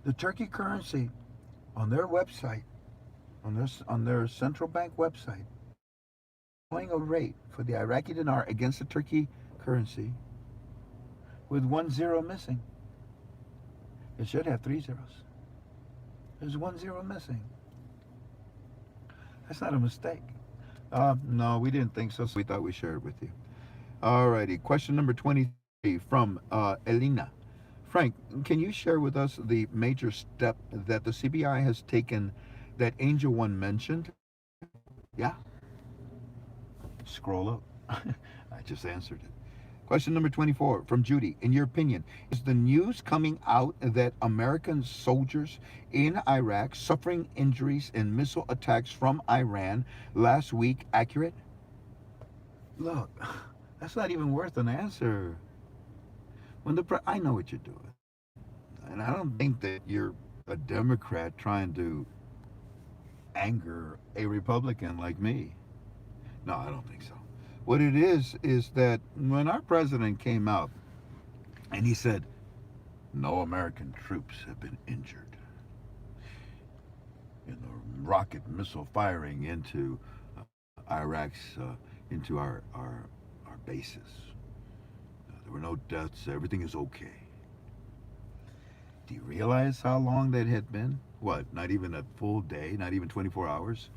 the Turkey currency on their website, on their central bank website, showing a rate for the Iraqi dinar against the Turkey currency with 1 0 missing. It should have 3 zeros. There's 1 0 missing. That's not a mistake. No, we didn't think so, so we thought we'd share it with you. Alrighty, question number 23 from Elena. Frank, can you share with us the major step that the CBI has taken that Angel One mentioned? Yeah? Scroll up. I just answered it. Question number 24 from Judy. In your opinion, is the news coming out that American soldiers in Iraq suffering injuries in missile attacks from Iran last week accurate? Look, that's not even worth an answer. I know what you're doing. And I don't think that you're a Democrat trying to anger a Republican like me. No, I don't think so. What it is that when our president came out and he said, no American troops have been injured in the rocket missile firing into Iraq's, into our bases. There were no deaths. Everything is okay. Do you realize how long that had been? What, not even a full day, not even 24 hours?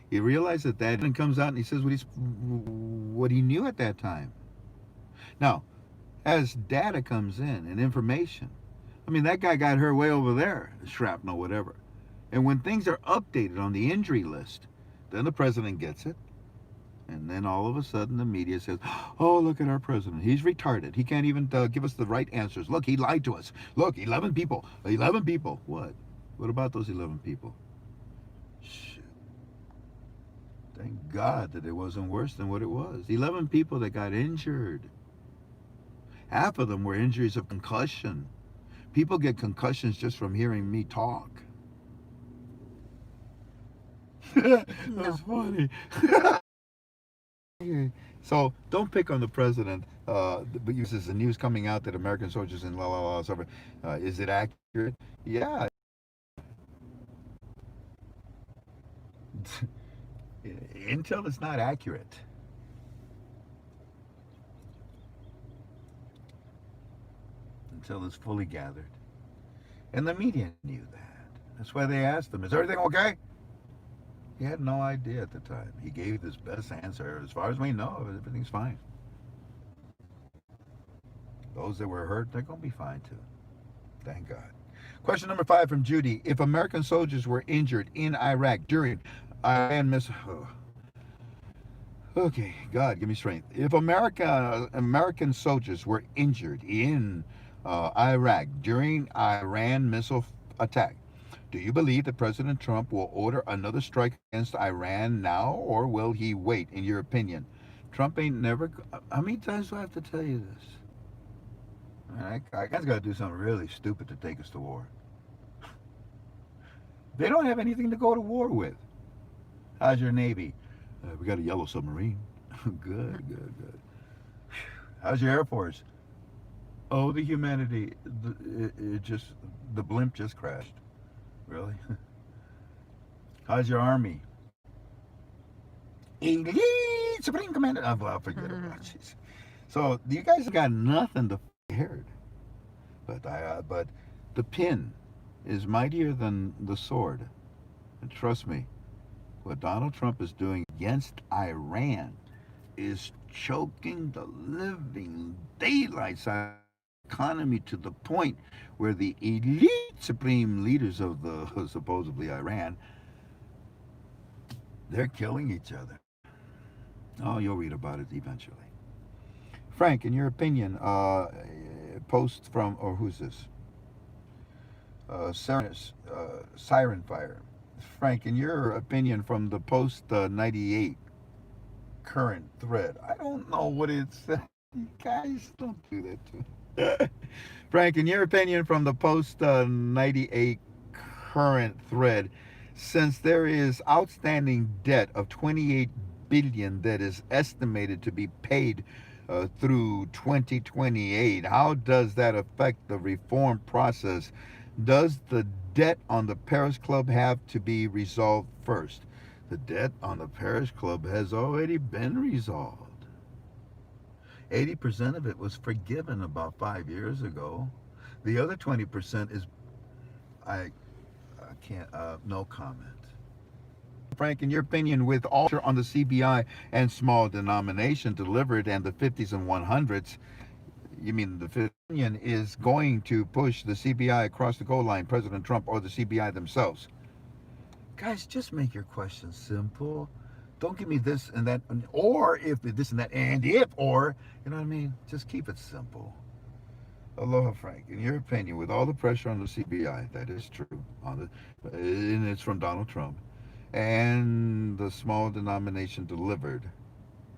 You realize that and comes out and he says what he knew at that time. Now, as data comes in and information, I mean, that guy got hurt way over there, shrapnel, whatever. And when things are updated on the injury list, then the president gets it. And then all of a sudden the media says, oh, look at our president. He's retarded. He can't even give us the right answers. Look, he lied to us. Look, 11 people. 11 people. What? What about those 11 people? Shit. Thank God that it wasn't worse than what it was. 11 people that got injured. Half of them were injuries of concussion. People get concussions just from hearing me talk. No. That's funny. So don't pick on the president. But this is the news coming out that American soldiers in la la la suffer. Is it accurate? Yeah. Intel is not accurate until it's fully gathered. And the media knew that. That's why they asked him, is everything okay? He had no idea at the time. He gave his best answer. As far as we know, everything's fine. Those that were hurt, they're going to be fine too. Thank God. Question number 5 from Judy. If American soldiers were injured in Iraq during Iran missile... Okay, God, give me strength. If American soldiers were injured in Iraq during Iran missile attack, do you believe that President Trump will order another strike against Iran now, or will he wait, in your opinion? Trump ain't never... How many times do I have to tell you this? I guys got to do something really stupid to take us to war. They don't have anything to go to war with. How's your Navy? We got a yellow submarine. Good, good, good. How's your Air Force? Oh, the humanity. The blimp just crashed. Really? How's your Army? Elite Supreme Commander. Oh, well, forget about it. So you guys have got nothing to fear. But the pin is mightier than the sword. And trust me, what Donald Trump is doing against Iran is choking the living daylights out of the economy to the point where the elite supreme leaders of the supposedly Iran, they're killing each other. Oh, you'll read about it eventually. Frank, in your opinion, post from, or who's this? Siren Fire. Frank, in your opinion, from the post 98 current thread, I don't know what it's. You guys don't do that to me. Frank, in your opinion, from the post 98 current thread, since there is outstanding debt of 28 billion that is estimated to be paid through 2028, how does that affect the reform process? Does the debt on the Paris Club have to be resolved first? The debt on the Paris Club has already been resolved. 80% of it was forgiven about 5 years ago. The other 20% is, I can't, no comment. Frank, in your opinion, with all on the CBI and small denomination delivered and the 50s and 100s, you mean the Fifth Union is going to push the CBI across the goal line, President Trump or the CBI themselves? Guys, just make your questions simple. Don't give me this and that, or if this and that, and if, or, you know what I mean? Just keep it simple. Aloha, Frank. In your opinion, with all the pressure on the CBI, that is true, and it's from Donald Trump, and the small denomination delivered.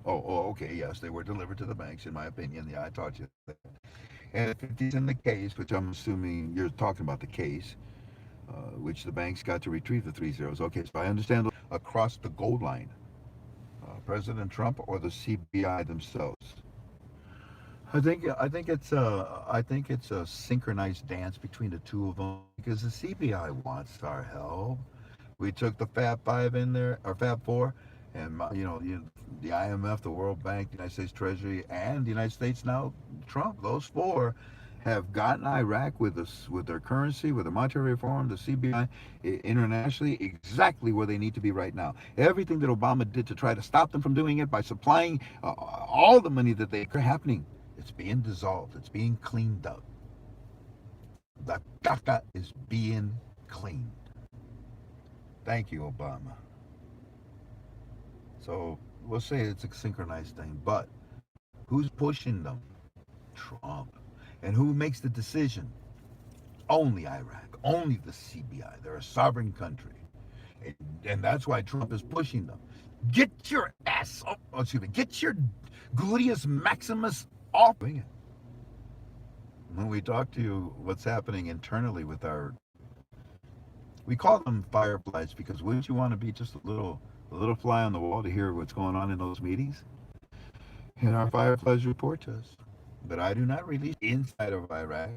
Okay, yes, they were delivered to the banks, in my opinion. Yeah, I taught you that. And if it's in the case, which I'm assuming you're talking about the case, which the banks got to retrieve the 3 zeros. Okay, so I understand across the goal line, President Trump or the CBI themselves. I think it's a synchronized dance between the two of them because the CBI wants our help. We took the Fab Five in there, or Fab Four, and the IMF, the World Bank, the United States Treasury, and the United States now Trump. Those four have gotten Iraq with their currency, with their monetary reform, the CBI, internationally, exactly where they need to be right now. Everything that Obama did to try to stop them from doing it by supplying all the money that they are happening, it's being dissolved. It's being cleaned up. The caca is being cleaned. Thank you, Obama. So we'll say it's a synchronized thing, but who's pushing them? Trump. And who makes the decision? Only Iraq, only the CBI. They're a sovereign country. And that's why Trump is pushing them. Get your ass, excuse me, get your gluteus maximus off. When we talk to you, what's happening internally with our, we call them fireflies because wouldn't you want to be just a little fly on the wall to hear what's going on in those meetings? And our fireflies report to us. But I do not release inside of Iraq,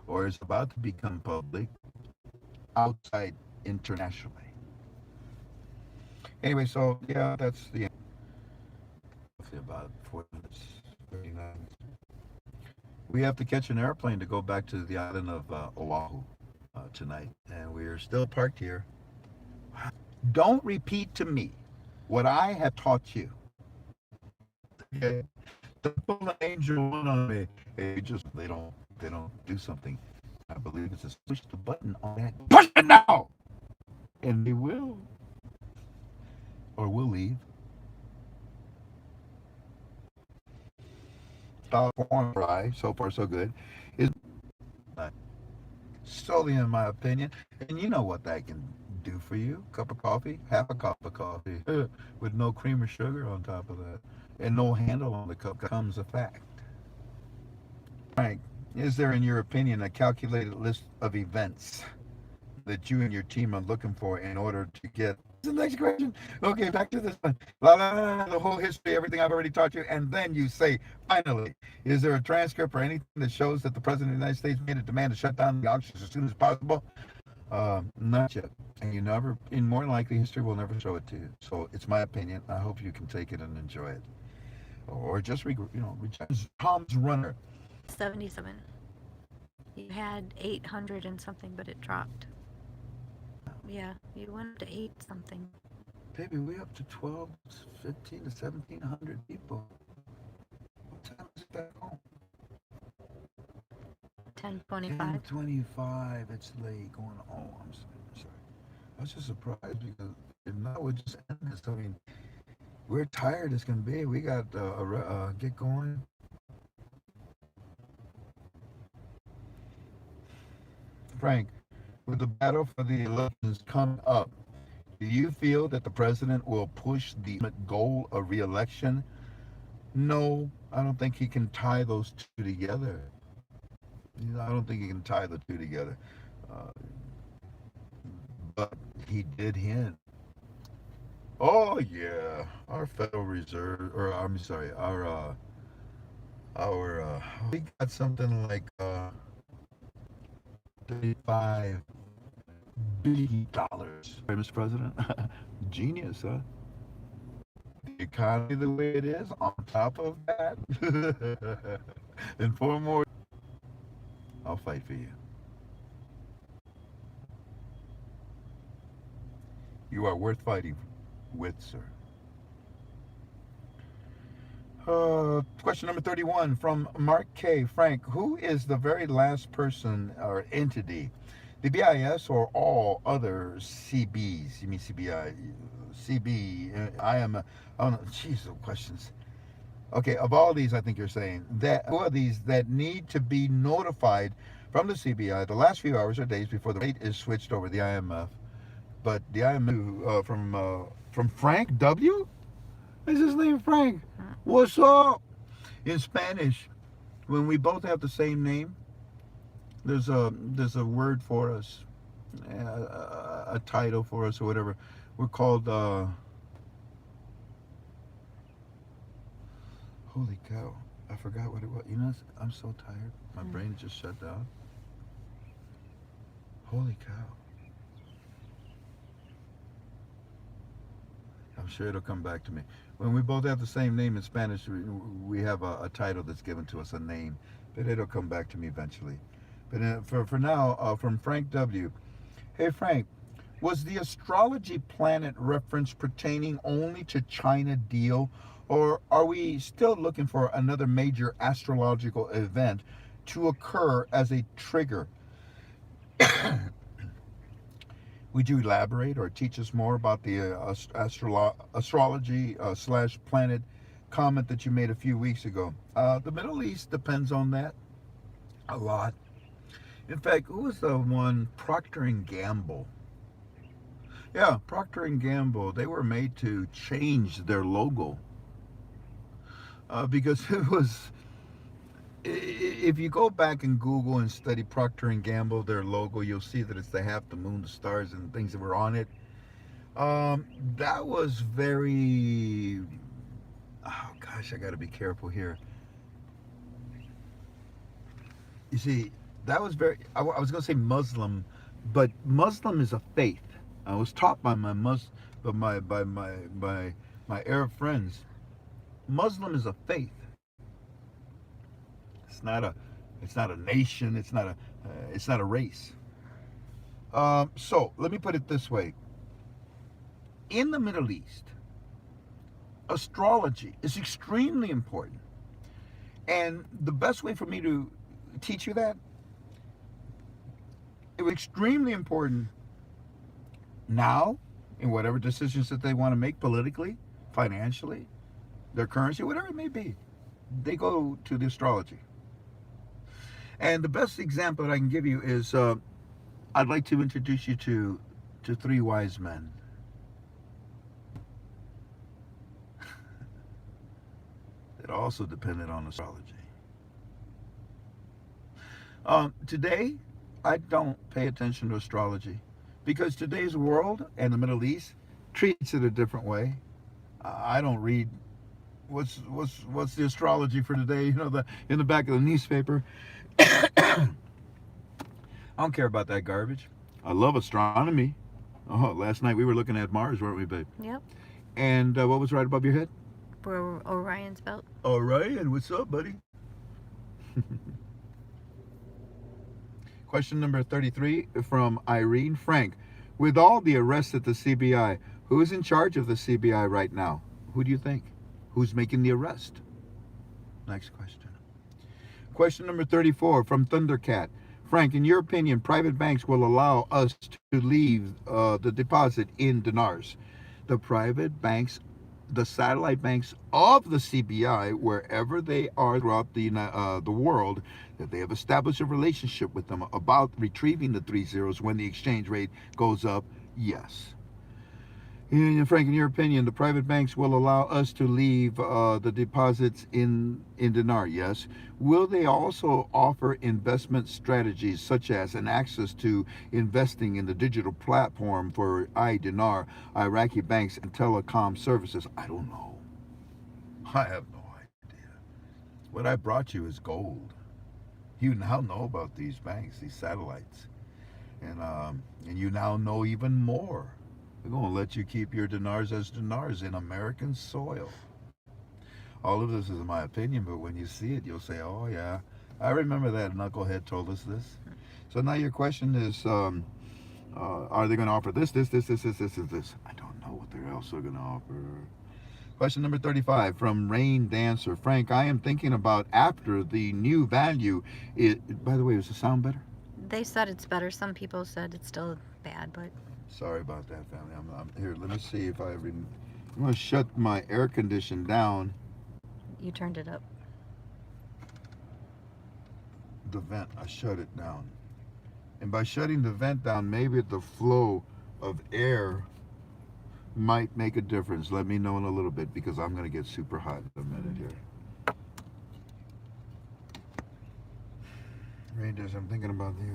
or it's about to become public outside internationally. Anyway, so yeah, that's the about 4 minutes, 39. We have to catch an airplane to go back to the island of Oahu tonight, and we're still parked here. Don't repeat to me what I have taught you. Okay? Don't pull an angel one on me. They don't do something. I believe it's just push the button on that. Push it now, and they will, or we'll leave. Foreign fry, so far so good, is solely in my opinion. And you know what that can do for you? Cup of coffee, half a cup of coffee, with no cream or sugar on top of that, and no handle on the cup comes a fact. Frank, is there, in your opinion, a calculated list of events that you and your team are looking for in order to get the next question? Okay, back to this one. The whole history, everything I've already taught you, and then you say, finally, is there a transcript or anything that shows that the President of the United States made a demand to shut down the auctions as soon as possible? Not yet. And you never, in more likely, history will never show it to you. So it's my opinion. I hope you can take it and enjoy it. Or just, reject. Tom's Runner. 77. You had 800 and something, but it dropped. Yeah, you went up to 8 something. Baby, we up to 12, 15 to 1,700 people. What time is it back home? 10:25. 10:25. It's late going. Oh, I'm sorry. I was just surprised because if not, we'll just end this. I mean, we're tired as can be. We got get going. Frank, with the battle for the elections coming up, do you feel that the president will push the goal of re-election? No, I don't think he can tie those two together. I don't think he can tie the two together. Uh, but he did hint. Oh yeah, our Federal Reserve, or I'm sorry, we got something like $35 billion. Right, Mr. President? Genius, huh? The economy the way it is, on top of that, and 4 more. I'll fight for you. You are worth fighting with, sir. Question number 31 from Mark K. Frank, who is the very last person or entity, the BIS or all other CBs? You mean CBI? CB, I am, oh no, jeez, the questions. Okay, of all these, I think you're saying that who are these that need to be notified from the CBI the last few hours or days before the rate is switched over the IMF? But the IMF from Frank W. Is his name Frank? What's up? In Spanish, when we both have the same name, there's a word for us, a title for us or whatever. We're called. Holy cow! I forgot what it was. You know, I'm so tired. My brain just shut down. Holy cow! I'm sure it'll come back to me. When we both have the same name in Spanish, we have a title that's given to us, a name, but it'll come back to me eventually. But for now, from Frank W. Hey Frank, was the astrology planet reference pertaining only to China deal, or are we still looking for another major astrological event to occur as a trigger? Would you elaborate or teach us more about the astrology slash planet comment that you made a few weeks ago? The Middle East depends on that a lot. In fact, who was the one, Procter and Gamble? Yeah, Procter and Gamble. They were made to change their logo because it was. If you go back and Google and study Procter and Gamble, their logo, you'll see that it's the half, the moon, the stars, and things that were on it. That was very. Oh gosh, I got to be careful here. You see, that was very. I was going to say Muslim, but Muslim is a faith. I was taught by my Arab friends. Muslim is a faith. It's not a. It's not a nation. It's not a. It's not a race. So let me put it this way: in the Middle East, astrology is extremely important, and the best way for me to teach you that, it was extremely important now in whatever decisions that they want to make politically, financially, their currency, whatever it may be. They go to the astrology. And the best example that I can give you is I'd like to introduce you to three wise men that also depended on astrology. Today, I don't pay attention to astrology because today's world and the Middle East treats it a different way. I don't read what's the astrology for today. You know, the in the back of the newspaper. I don't care about that garbage. I love astronomy. Oh, last night we were looking at Mars, weren't we, babe? Yep. And what was right above your head? We're Orion's belt. Orion, what's up, buddy? Question number 33 from Irene Frank. With all the arrests at the CBI, who is in charge of the CBI right now? Who do you think? Who's making the arrest? Next question. Question number 34 from Thundercat. Frank, in your opinion, private banks will allow us to leave the deposit in dinars. The private banks, the satellite banks of the CBI, wherever they are throughout the world, that they have established a relationship with them about retrieving the 3 zeros when the exchange rate goes up? Yes. And Frank, in your opinion, the private banks will allow us to leave the deposits in dinar? Yes. Will they also offer investment strategies such as an access to investing in the digital platform for dinar, Iraqi banks, and telecom services? I don't know. I have no idea. What I brought you is gold. You now know about these banks, these satellites, and you now know even more. We're going to let you keep your dinars as dinars in American soil. All of this is my opinion, but when you see it, you'll say, oh, yeah, I remember that knucklehead told us this. So now your question is, are they going to offer this? I don't know what they're also going to offer. Question number 35 from Rain Dancer. Frank, I am thinking about after the new value. By the way, does it sound better? They said it's better. Some people said it's still bad, but Sorry about that, family. I'm here. Let me see if I'm going to shut my air condition down. you turned it up. The vent. I shut it down. And by shutting the vent down, maybe the flow of air might make a difference. Let me know in a little bit because I'm going to get super hot in a minute here. Rain Dancer, I'm thinking about the...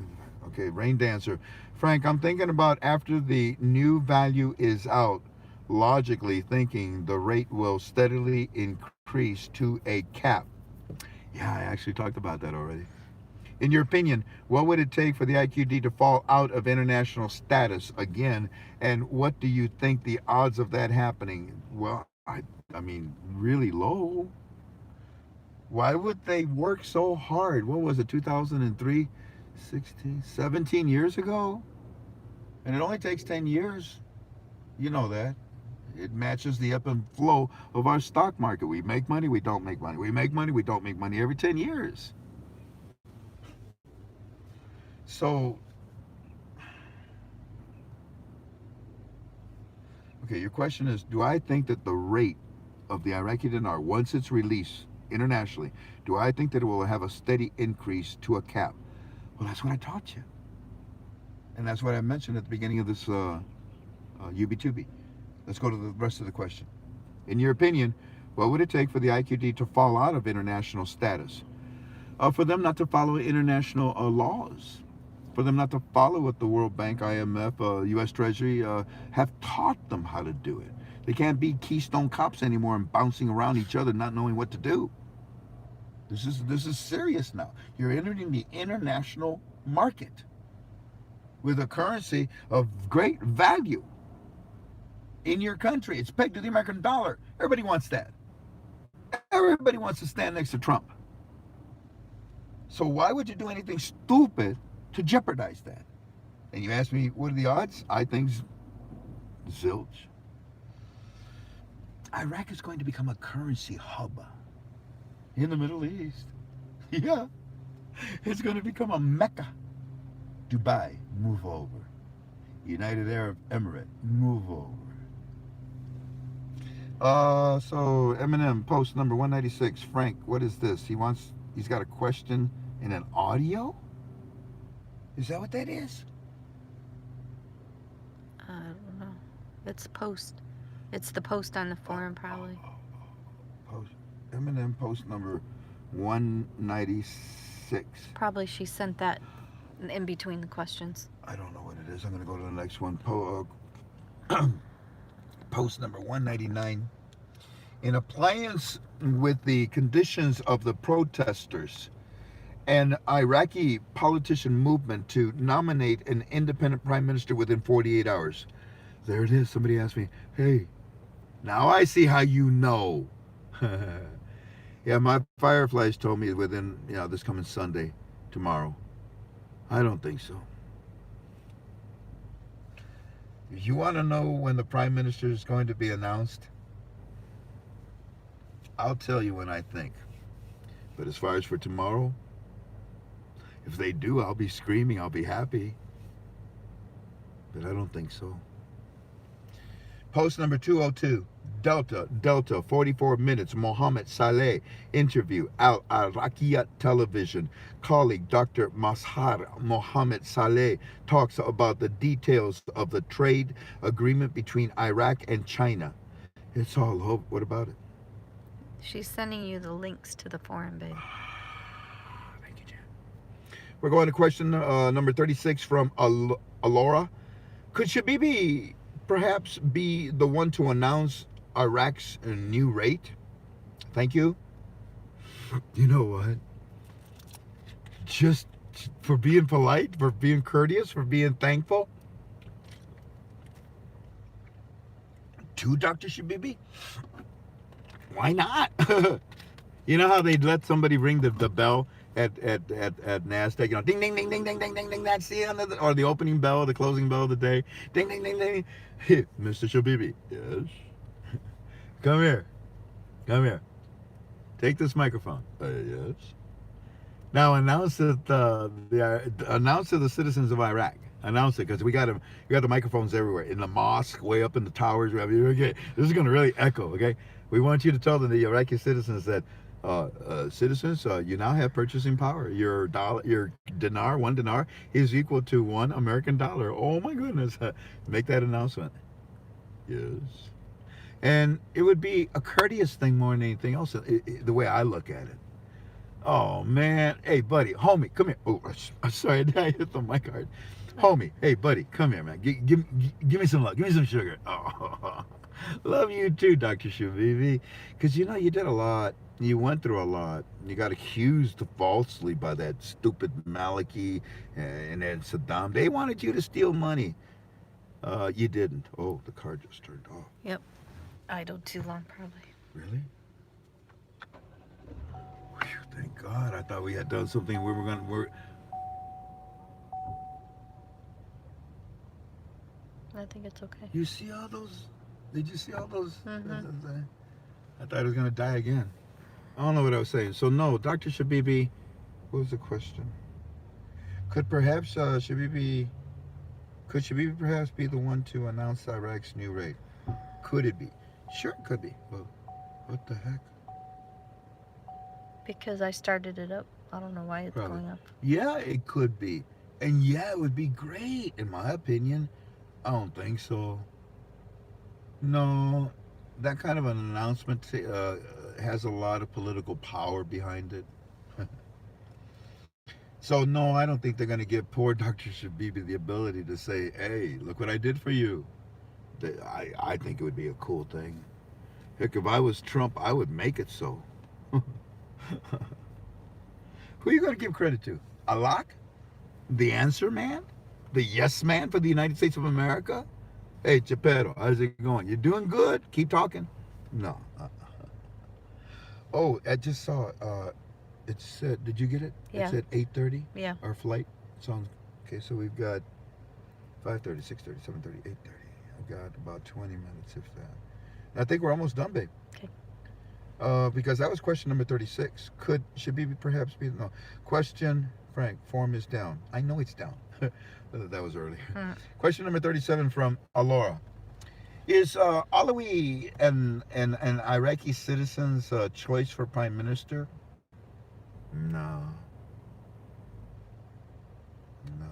Okay, Rain Dancer. Frank, I'm thinking about after the new value is out, logically thinking the rate will steadily increase to a cap. Yeah, I actually talked about that already. In your opinion, what would it take for the IQD to fall out of international status again? And what do you think the odds of that happening? Well, I mean, really low. Why would they work so hard? What was it, 2003? 16, 17 years ago? And it only takes 10 years. You know that. It matches the ebb and flow of our stock market. We make money, we don't make money. We make money, we don't make money every 10 years. So, okay, your question is, do I think that the rate of the Iraqi dinar, once it's released internationally, do I think that it will have a steady increase to a cap? Well, that's what I taught you. And that's what I mentioned at the beginning of this UB2B. Let's go to the rest of the question. In your opinion, what would it take for the IQD to fall out of international status? For them not to follow international laws, for them not to follow what the World Bank, IMF, U.S. Treasury have taught them how to do it. They can't be Keystone Cops anymore and bouncing around each other, not knowing what to do. This is serious now. You're entering the international market with a currency of great value in your country. It's pegged to the American dollar. Everybody wants that. Everybody wants to stand next to Trump. So why would you do anything stupid to jeopardize that? And you ask me, what are the odds? I think zilch. Iraq is going to become a currency hub in the Middle East. Yeah. It's going to become a Mecca. Dubai, move over. United Arab Emirates, move over. So Eminem, post number 196. Frank, what is this? He's got a question in an audio? Is that what that is? I don't know. It's post. It's the post on the forum, probably. Post Eminem, post number 196. Probably she sent that in between the questions. I don't know what it is. I'm going to go to the next one. Post number 199. In appliance with the conditions of the protesters, an Iraqi politician movement to nominate an independent prime minister within 48 hours. There it is. Somebody asked me, hey, now I see how you know. Yeah, my Fireflies told me within, this coming Sunday, tomorrow. I don't think so. If you want to know when the prime minister is going to be announced, I'll tell you when I think. But as far as for tomorrow, if they do, I'll be screaming, I'll be happy. But I don't think so. Post number 202. Delta, 44 minutes. Mohammed Saleh interview. Al Araqiya Television. Colleague Dr. Mazhar Mohammed Saleh talks about the details of the trade agreement between Iraq and China. It's all over. What about it? She's sending you the links to the forum, babe. Thank you, Jan. We're going to question number 36 from Alora. Could Shabibi perhaps be the one to announce Iraq's new rate? Thank you. You know what? Just for being polite, for being courteous, for being thankful. To Dr. Shabibi? Why not? You know how they'd let somebody ring the bell at NASDAQ, ding, ding, ding, ding, ding, ding, ding, ding, that's the end of the, or the opening bell, the closing bell of the day, ding, ding, ding, ding. Mr. Shabibi, yes? Come here. Take this microphone. Yes. Now announce that announce to the citizens of Iraq. Announce it, because we got the microphones everywhere, in the mosque, way up in the towers. Okay, this is going to really echo. Okay, we want you to tell the Iraqi citizens that citizens, you now have purchasing power. Your dinar, one dinar, is equal to $1 American. Oh my goodness! Make that announcement. Yes. And it would be a courteous thing more than anything else, the way I look at it. Oh, man. Hey, buddy. Homie, come here. Oh, I'm sorry. I hit the mic hard. Homie. Hey, buddy. Come here, man. Give me some love. Give me some sugar. Oh, love you too, Dr. Shabibi. Because, you did a lot. You went through a lot. You got accused falsely by that stupid Maliki and then Saddam. They wanted you to steal money. You didn't. Oh, the car just turned off. Yep. Idled too long, probably. Really? Whew, thank God. I thought we had done something. We're. I think it's okay. You see all those? Did you see all those? Mm-hmm. I thought I was going to die again. I don't know what I was saying. So no, Dr. Shabibi, what was the question? Could Shabibi perhaps be the one to announce Iraq's new rate? Could it be? Sure, it could be. Well, what the heck? Because I started it up. I don't know why it's going up. Yeah, it could be. And yeah, it would be great, in my opinion. I don't think so. No, that kind of an announcement has a lot of political power behind it. So no, I don't think they're going to give poor Dr. Shabibi the ability to say, "Hey, look what I did for you." I think it would be a cool thing. Heck, if I was Trump, I would make it so. Who are you going to give credit to? Allah? The answer man? The yes man for the United States of America? Hey, Geppetto, how's it going? You're doing good. Keep talking. No. Oh, I just saw. It said. Did you get it? It Yeah. said 8:30. Yeah. Our flight. Sounds okay. So we've got 5:30, 6:30, 7:30, 8:30. I've got about 20 minutes, if that. I think we're almost done, babe. Okay. Because that was question number 36. Should be perhaps be no question. Frank, form is down. I know it's down. That was earlier. Question number 37 from Alora. Is Alawi an Iraqi citizen's choice for prime minister? No. No.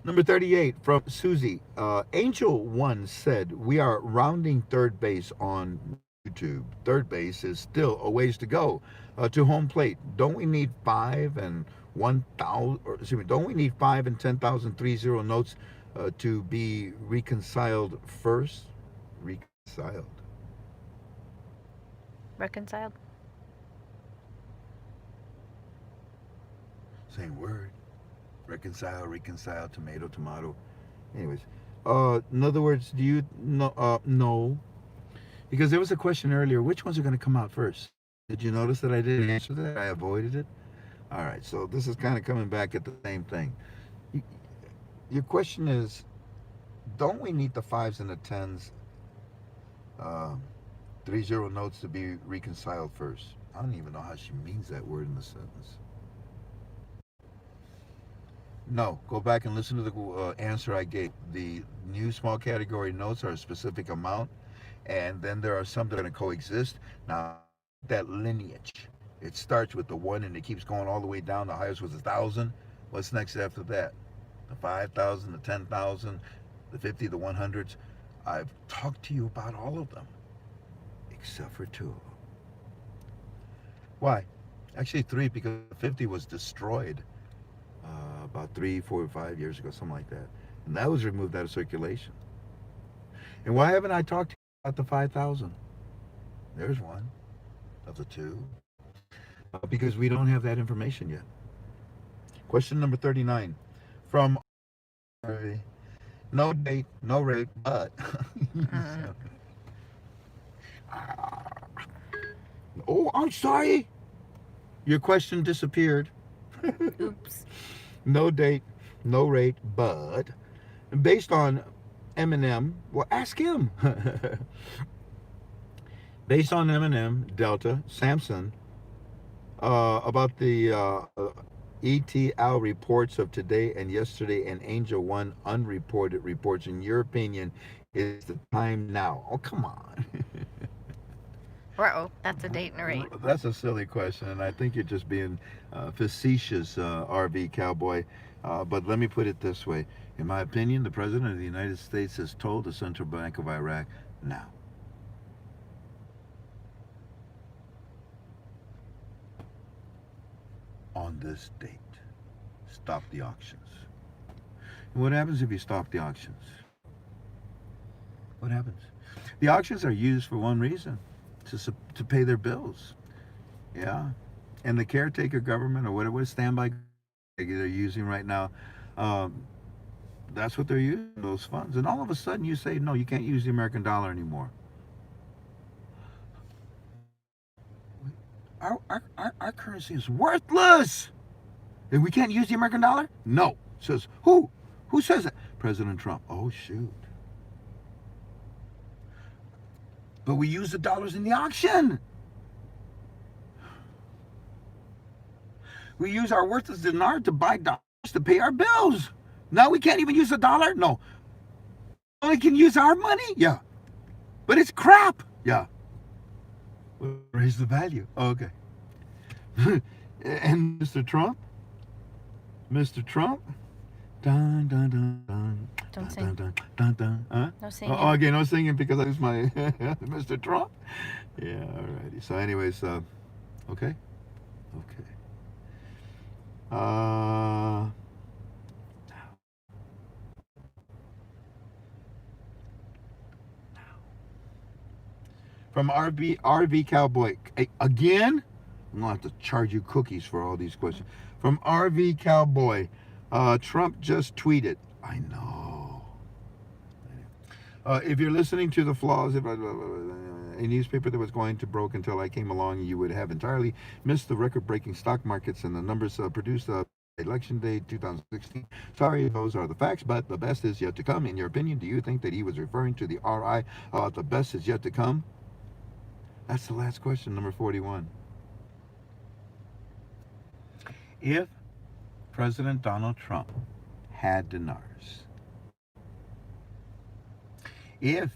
Number 38 from Susie. Angel One said, "We are rounding third base on YouTube. Third base is still a ways to go to home plate. Don't we need 5 and 1,000, or excuse me, don't we need 5 and 10,030 notes to be reconciled first? Reconciled. Reconciled? Same word. Reconcile, tomato. Anyways, in other words, do you know? No, because there was a question earlier. Which ones are going to come out first? Did you notice that I didn't answer that? I avoided it. All right, so this is kind of coming back at the same thing. Your question is, don't we need the fives and the tens, uh, 30 notes to be reconciled first? I don't even know how she means that word in the sentence. No, go back and listen to the answer I gave. The new small category notes are a specific amount, and then there are some that are going to coexist. Now, that lineage, it starts with the one and it keeps going all the way down. The highest was 1,000. What's next after that? The 5,000, the 10,000, the 50, the 100s. I've talked to you about all of them, except for two. Why? Actually, three, because 50 was destroyed about 3, 4, 5 years ago, something like that. And that was removed out of circulation. And why haven't I talked to you about the 5,000? There's one of the two. Because we don't have that information yet. Question number 39 from no date, no rate, but. Oh, I'm sorry. Your question disappeared. Oops. No date, no rate, but based on Eminem, well, ask him. Based on Eminem, Delta, Samson, about the ETL reports of today and yesterday, and Angel One unreported reports, in your opinion, is the time now? Oh, come on. Uh-oh, that's a date and a rate. That's a silly question, and I think you're just being facetious, RV cowboy. But let me put it this way. In my opinion, the President of the United States has told the Central Bank of Iraq, now. On this date, stop the auctions. And what happens if you stop the auctions? What happens? The auctions are used for one reason, to pay their bills. Yeah. And the caretaker government, or whatever standby they're using right now, that's what they're using, those funds. And all of a sudden you say, no, you can't use the American dollar anymore. Our currency is worthless. And we can't use the American dollar? No. Says who? Who says that? President Trump. Oh, shoot. But we use the dollars in the auction. We use our worthless dinar to buy dollars to pay our bills. Now we can't even use the dollar? No. Only can use our money? Yeah. But it's crap. Yeah. We'll raise the value. Oh, okay. And Mr. Trump, Dun, dun, dun, dun, Don't dun, sing. dun, dun, dun, dun. Huh? No Oh, singing. okay, no singing because I use my Mr. Trump. Yeah, alrighty. So, anyways, okay, okay. Uh, from RV Cowboy again. I'm gonna have to charge you cookies for all these questions. From RV Cowboy, Trump just tweeted. I know. If you're listening to the flaws of a newspaper that was going to broke until I came along, you would have entirely missed the record-breaking stock markets and the numbers produced election day 2016. Sorry, those are the facts, but the best is yet to come. In your opinion, do you think that he was referring to the RI? The best is yet to come. That's the last question, number 41. If President Donald Trump had dinars, if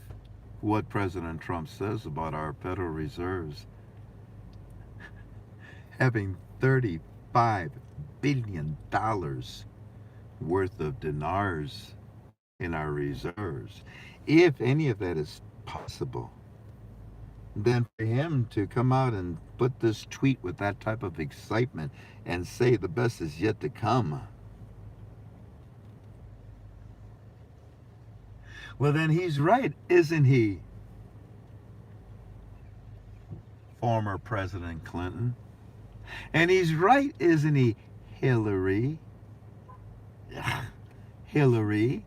what President Trump says about our Federal Reserves having $35 billion worth of dinars in our reserves, if any of that is possible, then for him to come out and put this tweet with that type of excitement and say the best is yet to come, well, then he's right, isn't he? Former President Clinton. And he's right, isn't he, Hillary? Hillary.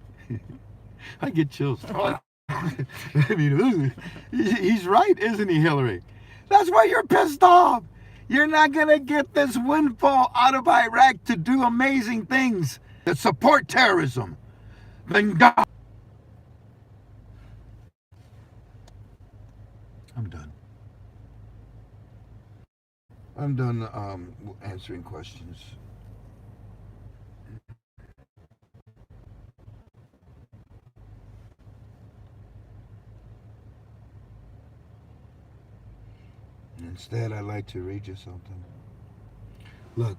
I get chills. I mean, he's right, isn't he, Hillary? That's why you're pissed off. You're not going to get this windfall out of Iraq to do amazing things that support terrorism. Then God. I'm done. I'm done answering questions. Instead, I'd like to read you something. Look,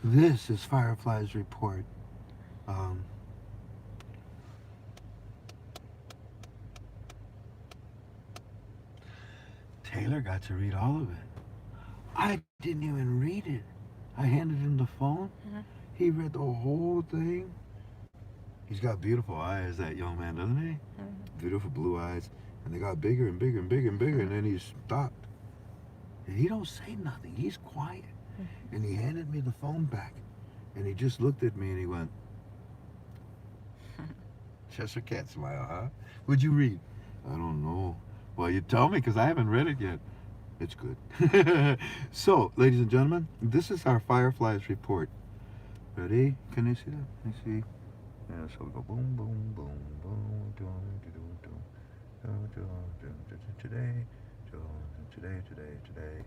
this is Firefly's report. Um, Taylor got to read all of it. I didn't even read it. I handed him the phone. Mhm. He read the whole thing. He's got beautiful eyes, that young man, doesn't he? Beautiful blue eyes. And they got bigger and bigger and bigger and bigger, and then he stopped. And he don't say nothing. He's quiet. And he handed me the phone back. And he just looked at me and he went, Cheshire Cat smile, huh? What'd you read? I don't know. Well, you tell me because I haven't read it yet. It's good. So, ladies and gentlemen, this is our Fireflies report. Ready? Can you see that? Can you see? Yeah, so we go boom, boom, boom, boom, doom, doom, doom, doom, doom, doom, today, today,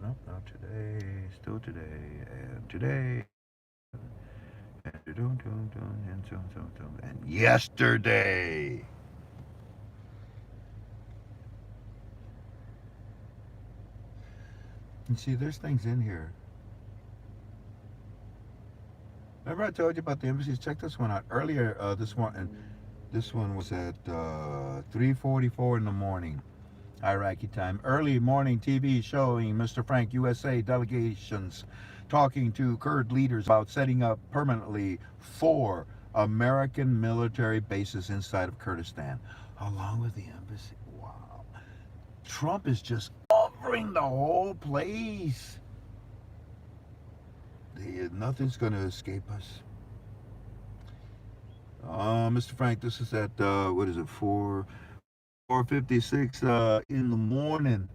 nope, not today, still today, and today, and doom, doom, doom, and doom, and yesterday. You see, there's things in here. Remember I told you about the embassies? Check this one out. Earlier this morning, this one was at 3:44 in the morning, Iraqi time. Early morning TV showing Mr. Frank USA delegations talking to Kurd leaders about setting up permanently 4 American military bases inside of Kurdistan, along with the embassy. Wow. Trump is just covering the whole place. Nothing's going to escape us. Mr. Frank, this is at, what is it, 4:56 in the morning.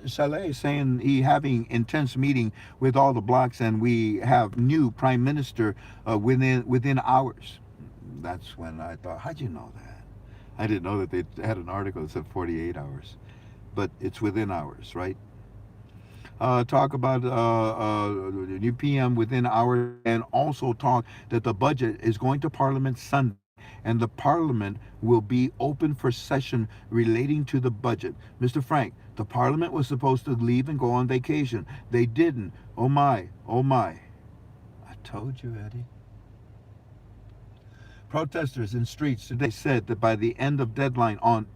Saleh saying he having intense meeting with all the blocs and we have new prime minister within hours. That's when I thought, how'd you know that? I didn't know that they had an article that said 48 hours, but it's within hours, right? Talk about new PM within hours, and also talk that the budget is going to Parliament Sunday, and the Parliament will be open for session relating to the budget. Mr. Frank, the Parliament was supposed to leave and go on vacation. They didn't. Oh my, oh my. I told you, Eddie. Protesters in streets today said that by the end of deadline on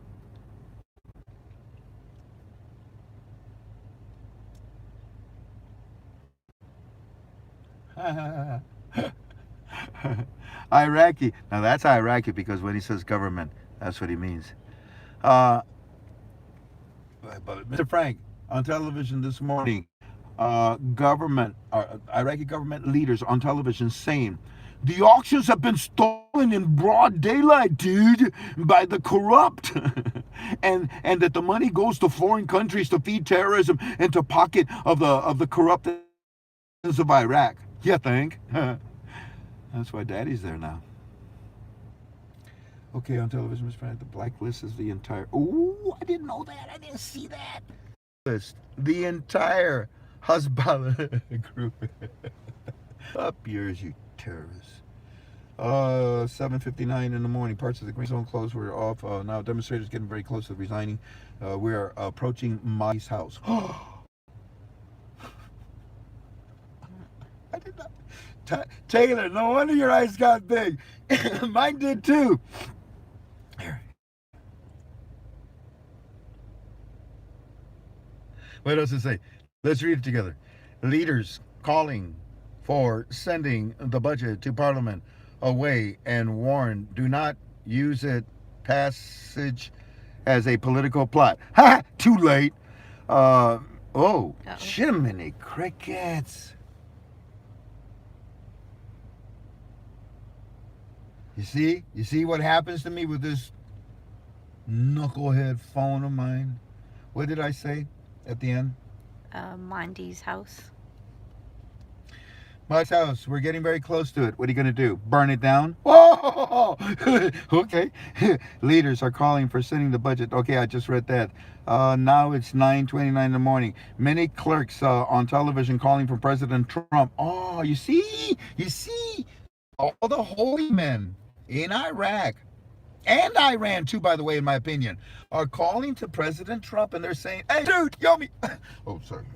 Iraqi. Now that's Iraqi because when he says government, that's what he means. Uh, but Mr. Frank, on television this morning, Iraqi government leaders on television saying the auctions have been stolen in broad daylight, dude, by the corrupt, and that the money goes to foreign countries to feed terrorism and to pocket of the corrupt of Iraq. You think? That's why Daddy's there now. Okay, on television, Mr. Frank, the blacklist is the entire. Ooh, I didn't know that. I didn't see that. List the entire Hezbollah group. Up yours, you terrorists. 7:59 in the morning. Parts of the green zone closed. We're off. Now demonstrators getting very close to resigning. We're approaching Mai's house. I did not. Taylor, no wonder your eyes got big. Mine did too. Here. What else does it say? Let's read it together. Leaders calling for sending the budget to Parliament away and warn, do not use it passage as a political plot. Ha! Too late. Jiminy crickets. You see what happens to me with this knucklehead phone of mine? What did I say at the end? Monty's house. Mike's house. We're getting very close to it. What are you going to do? Burn it down? Oh, okay. Leaders are calling for sending the budget. Okay, I just read that. Now it's 9:29 in the morning. Many clerks on television calling for President Trump. Oh, you see? All the holy men in Iraq and Iran too, by the way, in my opinion, are calling to President Trump and they're saying, hey, dude, me. Oh, sorry.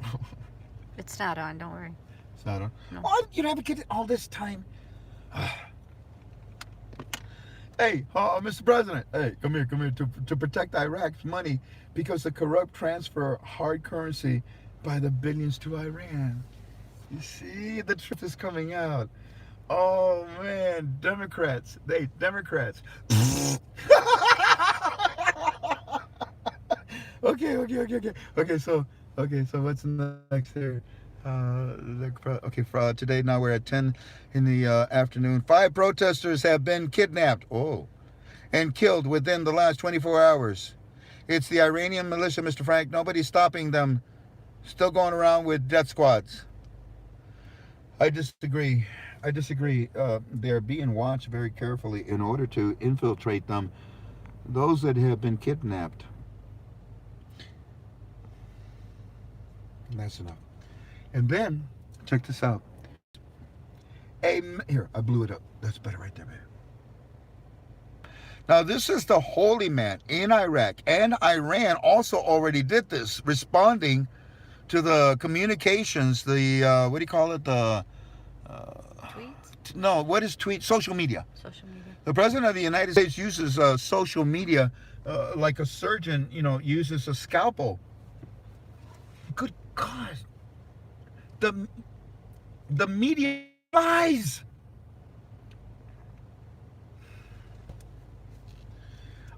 It's not on, don't worry. It's not on? No. Oh, you haven't get it all this time. Hey, Mr. President, hey, come here, to protect Iraq's money because the corrupt transfer hard currency by the billions to Iran. You see, the truth is coming out. Oh man, Democrats. Okay, so what's next here? Today now we're at 10 in the afternoon. 5 protesters have been kidnapped. And killed within the last 24 hours. It's the Iranian militia, Mr. Frank. Nobody's stopping them. Still going around with death squads. I disagree. They're being watched very carefully in order to infiltrate them. Those that have been kidnapped. That's enough. And then, check this out. Here, I blew it up. That's better right there, baby. Now, this is the holy man in Iraq, and Iran also already did this, responding to the communications, the, what do you call it, the... Tweets? No, what is tweet? Social media. Social media. The President of the United States uses social media like a surgeon, uses a scalpel. Good God. The media lies.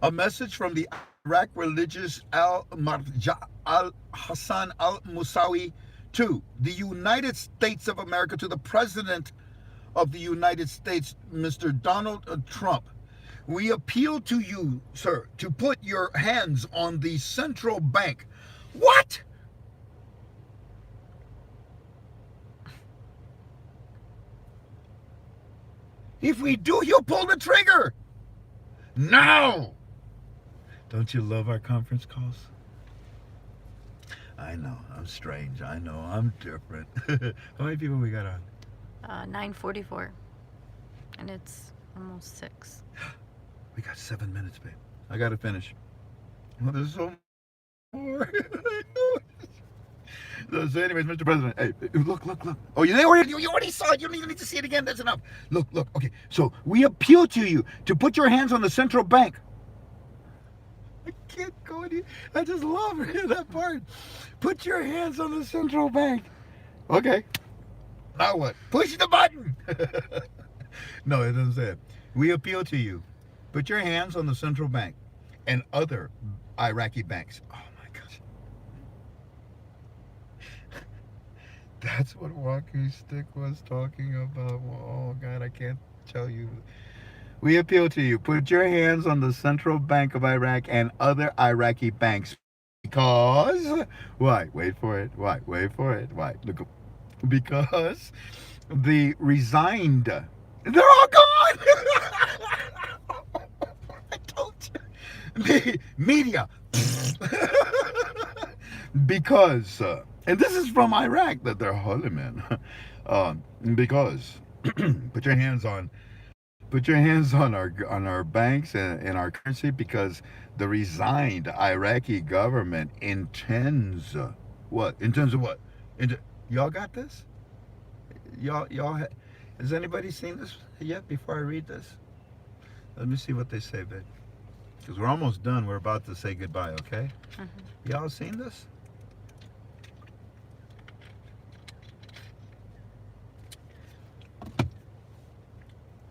A message from the Iraq religious al-Marja al-Hassan al-Musawi to the United States of America, to the President of the United States, Mr. Donald Trump. We appeal to you, sir, to put your hands on the central bank. What? If we do, you'll pull the trigger. Now. Don't you love our conference calls? I know, I'm strange. I know, I'm different. How many people we got on? 9:44. And it's almost 6. We got 7 minutes, babe. I gotta finish. Well, there's so more. So anyways, Mr. President, hey, look. Oh, you already saw it. You don't even need to see it again. That's enough. Look. Okay, so we appeal to you to put your hands on the central bank. I can't go any. I just love that part. Put your hands on the central bank. Okay. Now what? Push the button. No, it doesn't say it. We appeal to you. Put your hands on the central bank and other Iraqi banks. Oh my gosh. That's what Walking Stick was talking about. Oh God, I can't tell you. We appeal to you. Put your hands on the Central Bank of Iraq and other Iraqi banks. Because why? Wait for it. Why? Wait for it. Why? Look. Because the resigned. They're all gone. I told you. The media. Because, and this is from Iraq that they're holy men. Because, put your hands on our banks and our currency because the resigned Iraqi government intends what? Intends of what? Y'all got this? Has anybody seen this yet? Before I read this, let me see what they say, babe. Because we're almost done. We're about to say goodbye. Okay? Y'all seen this?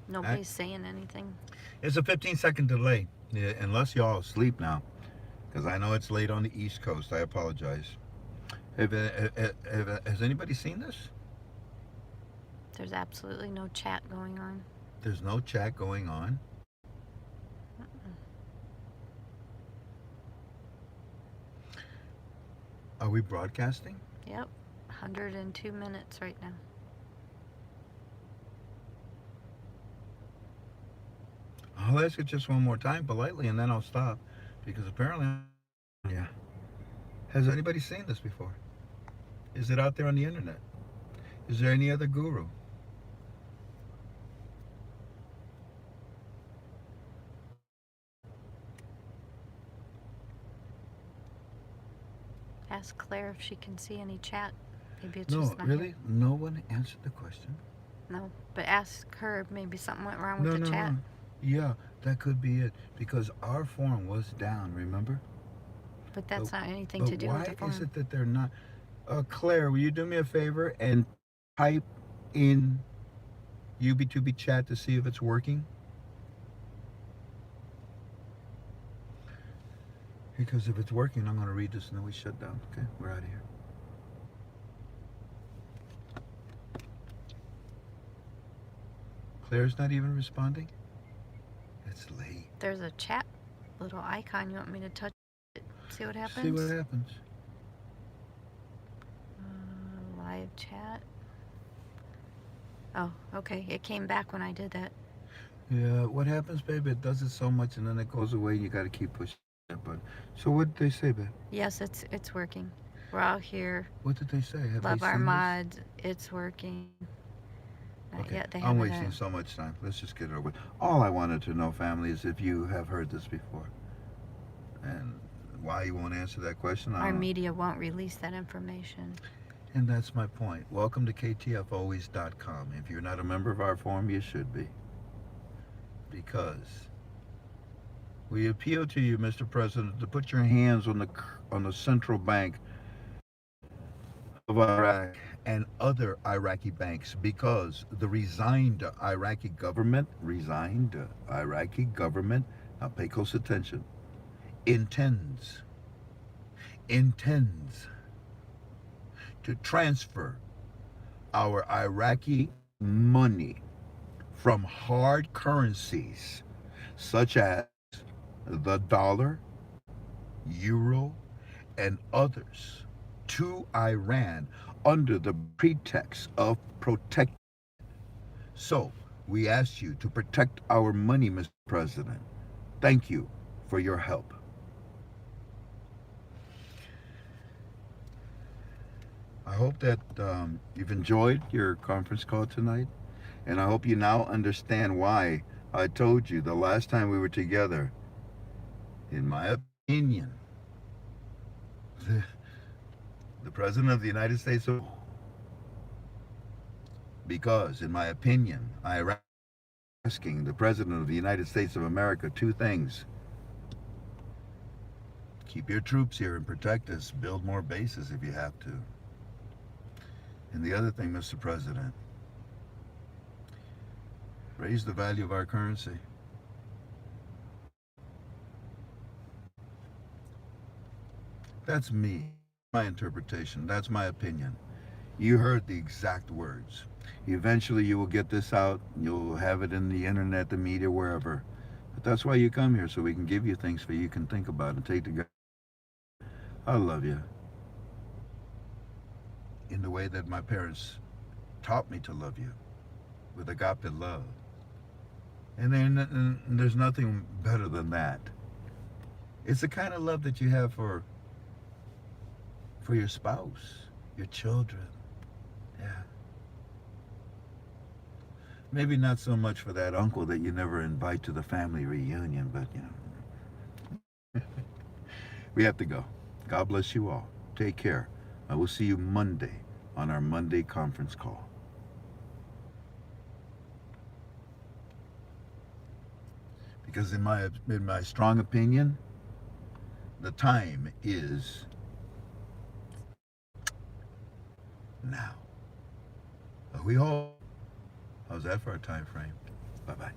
Nobody's saying anything. It's a 15-second delay. Yeah, unless y'all asleep now, because I know it's late on the East Coast. I apologize. Has anybody seen this? There's absolutely no chat going on. There's no chat going on. Are we broadcasting? Yep. 102 minutes right now. I'll ask it just one more time politely and then I'll stop. Because apparently, yeah. Has anybody seen this before? Is it out there on the internet? Is there any other guru? Ask Claire if she can see any chat. Maybe it's No, just not really? here. No one answered the question? No, but ask her if maybe something went wrong with No, the no, chat. no. Yeah, that could be it. Because our form was down, remember? But that's not anything But to do with the why is phone. it that they're not? Claire, will you do me a favor and type in UB2B chat to see if it's working? Because if it's working, I'm going to read this and then we shut down. Okay, we're out of here. Claire's not even responding? It's late. There's a chat little icon. You want me to touch it? See what happens? See what happens. Live chat. Oh, okay. It came back when I did that. Yeah, what happens, baby? It does it so much and then it goes away. You got to keep pushing that button. So what did they say, babe? Yes, it's working. We're all here. What did they say? Have Love they our seen mods. It's working. Not Okay, yet. They I'm haven't. wasting so much time. Let's just get it over with. All I wanted to know, family, is if you have heard this before. And why you won't answer that question, I Our don't know. media won't release that information. And that's my point. Welcome to KTFalways.com. If you're not a member of our forum, you should be. Because we appeal to you, Mr. President, to put your hands on the central bank of Iraq and other Iraqi banks because the resigned Iraqi government, now pay close attention, intends to transfer our Iraqi money from hard currencies such as the dollar, euro, and others to Iran under the pretext of protect. So we ask you to protect our money, Mr. President. Thank you for your help. I hope that you've enjoyed your conference call tonight, and I hope you now understand why I told you the last time we were together, in my opinion, The President of the United States of, because, in my opinion, I am asking the President of the United States of America two things. Keep your troops here and protect us. Build more bases if you have to. And the other thing, Mr. President, raise the value of our currency. That's me, my interpretation. That's my opinion. You heard the exact words. Eventually you will get this out. You'll have it in the internet, the media, wherever. But that's why you come here, so we can give you things that you can think about and take to God. I love you. In the way that my parents taught me to love you. With agape love. And there's nothing better than that. It's the kind of love that you have for your spouse, your children. Yeah. Maybe not so much for that uncle that you never invite to the family reunion, but we have to go. God bless you all. Take care. I will see you Monday on our Monday conference call. Because in my strong opinion, the time is now. We all. How's that for a time frame? Bye-bye.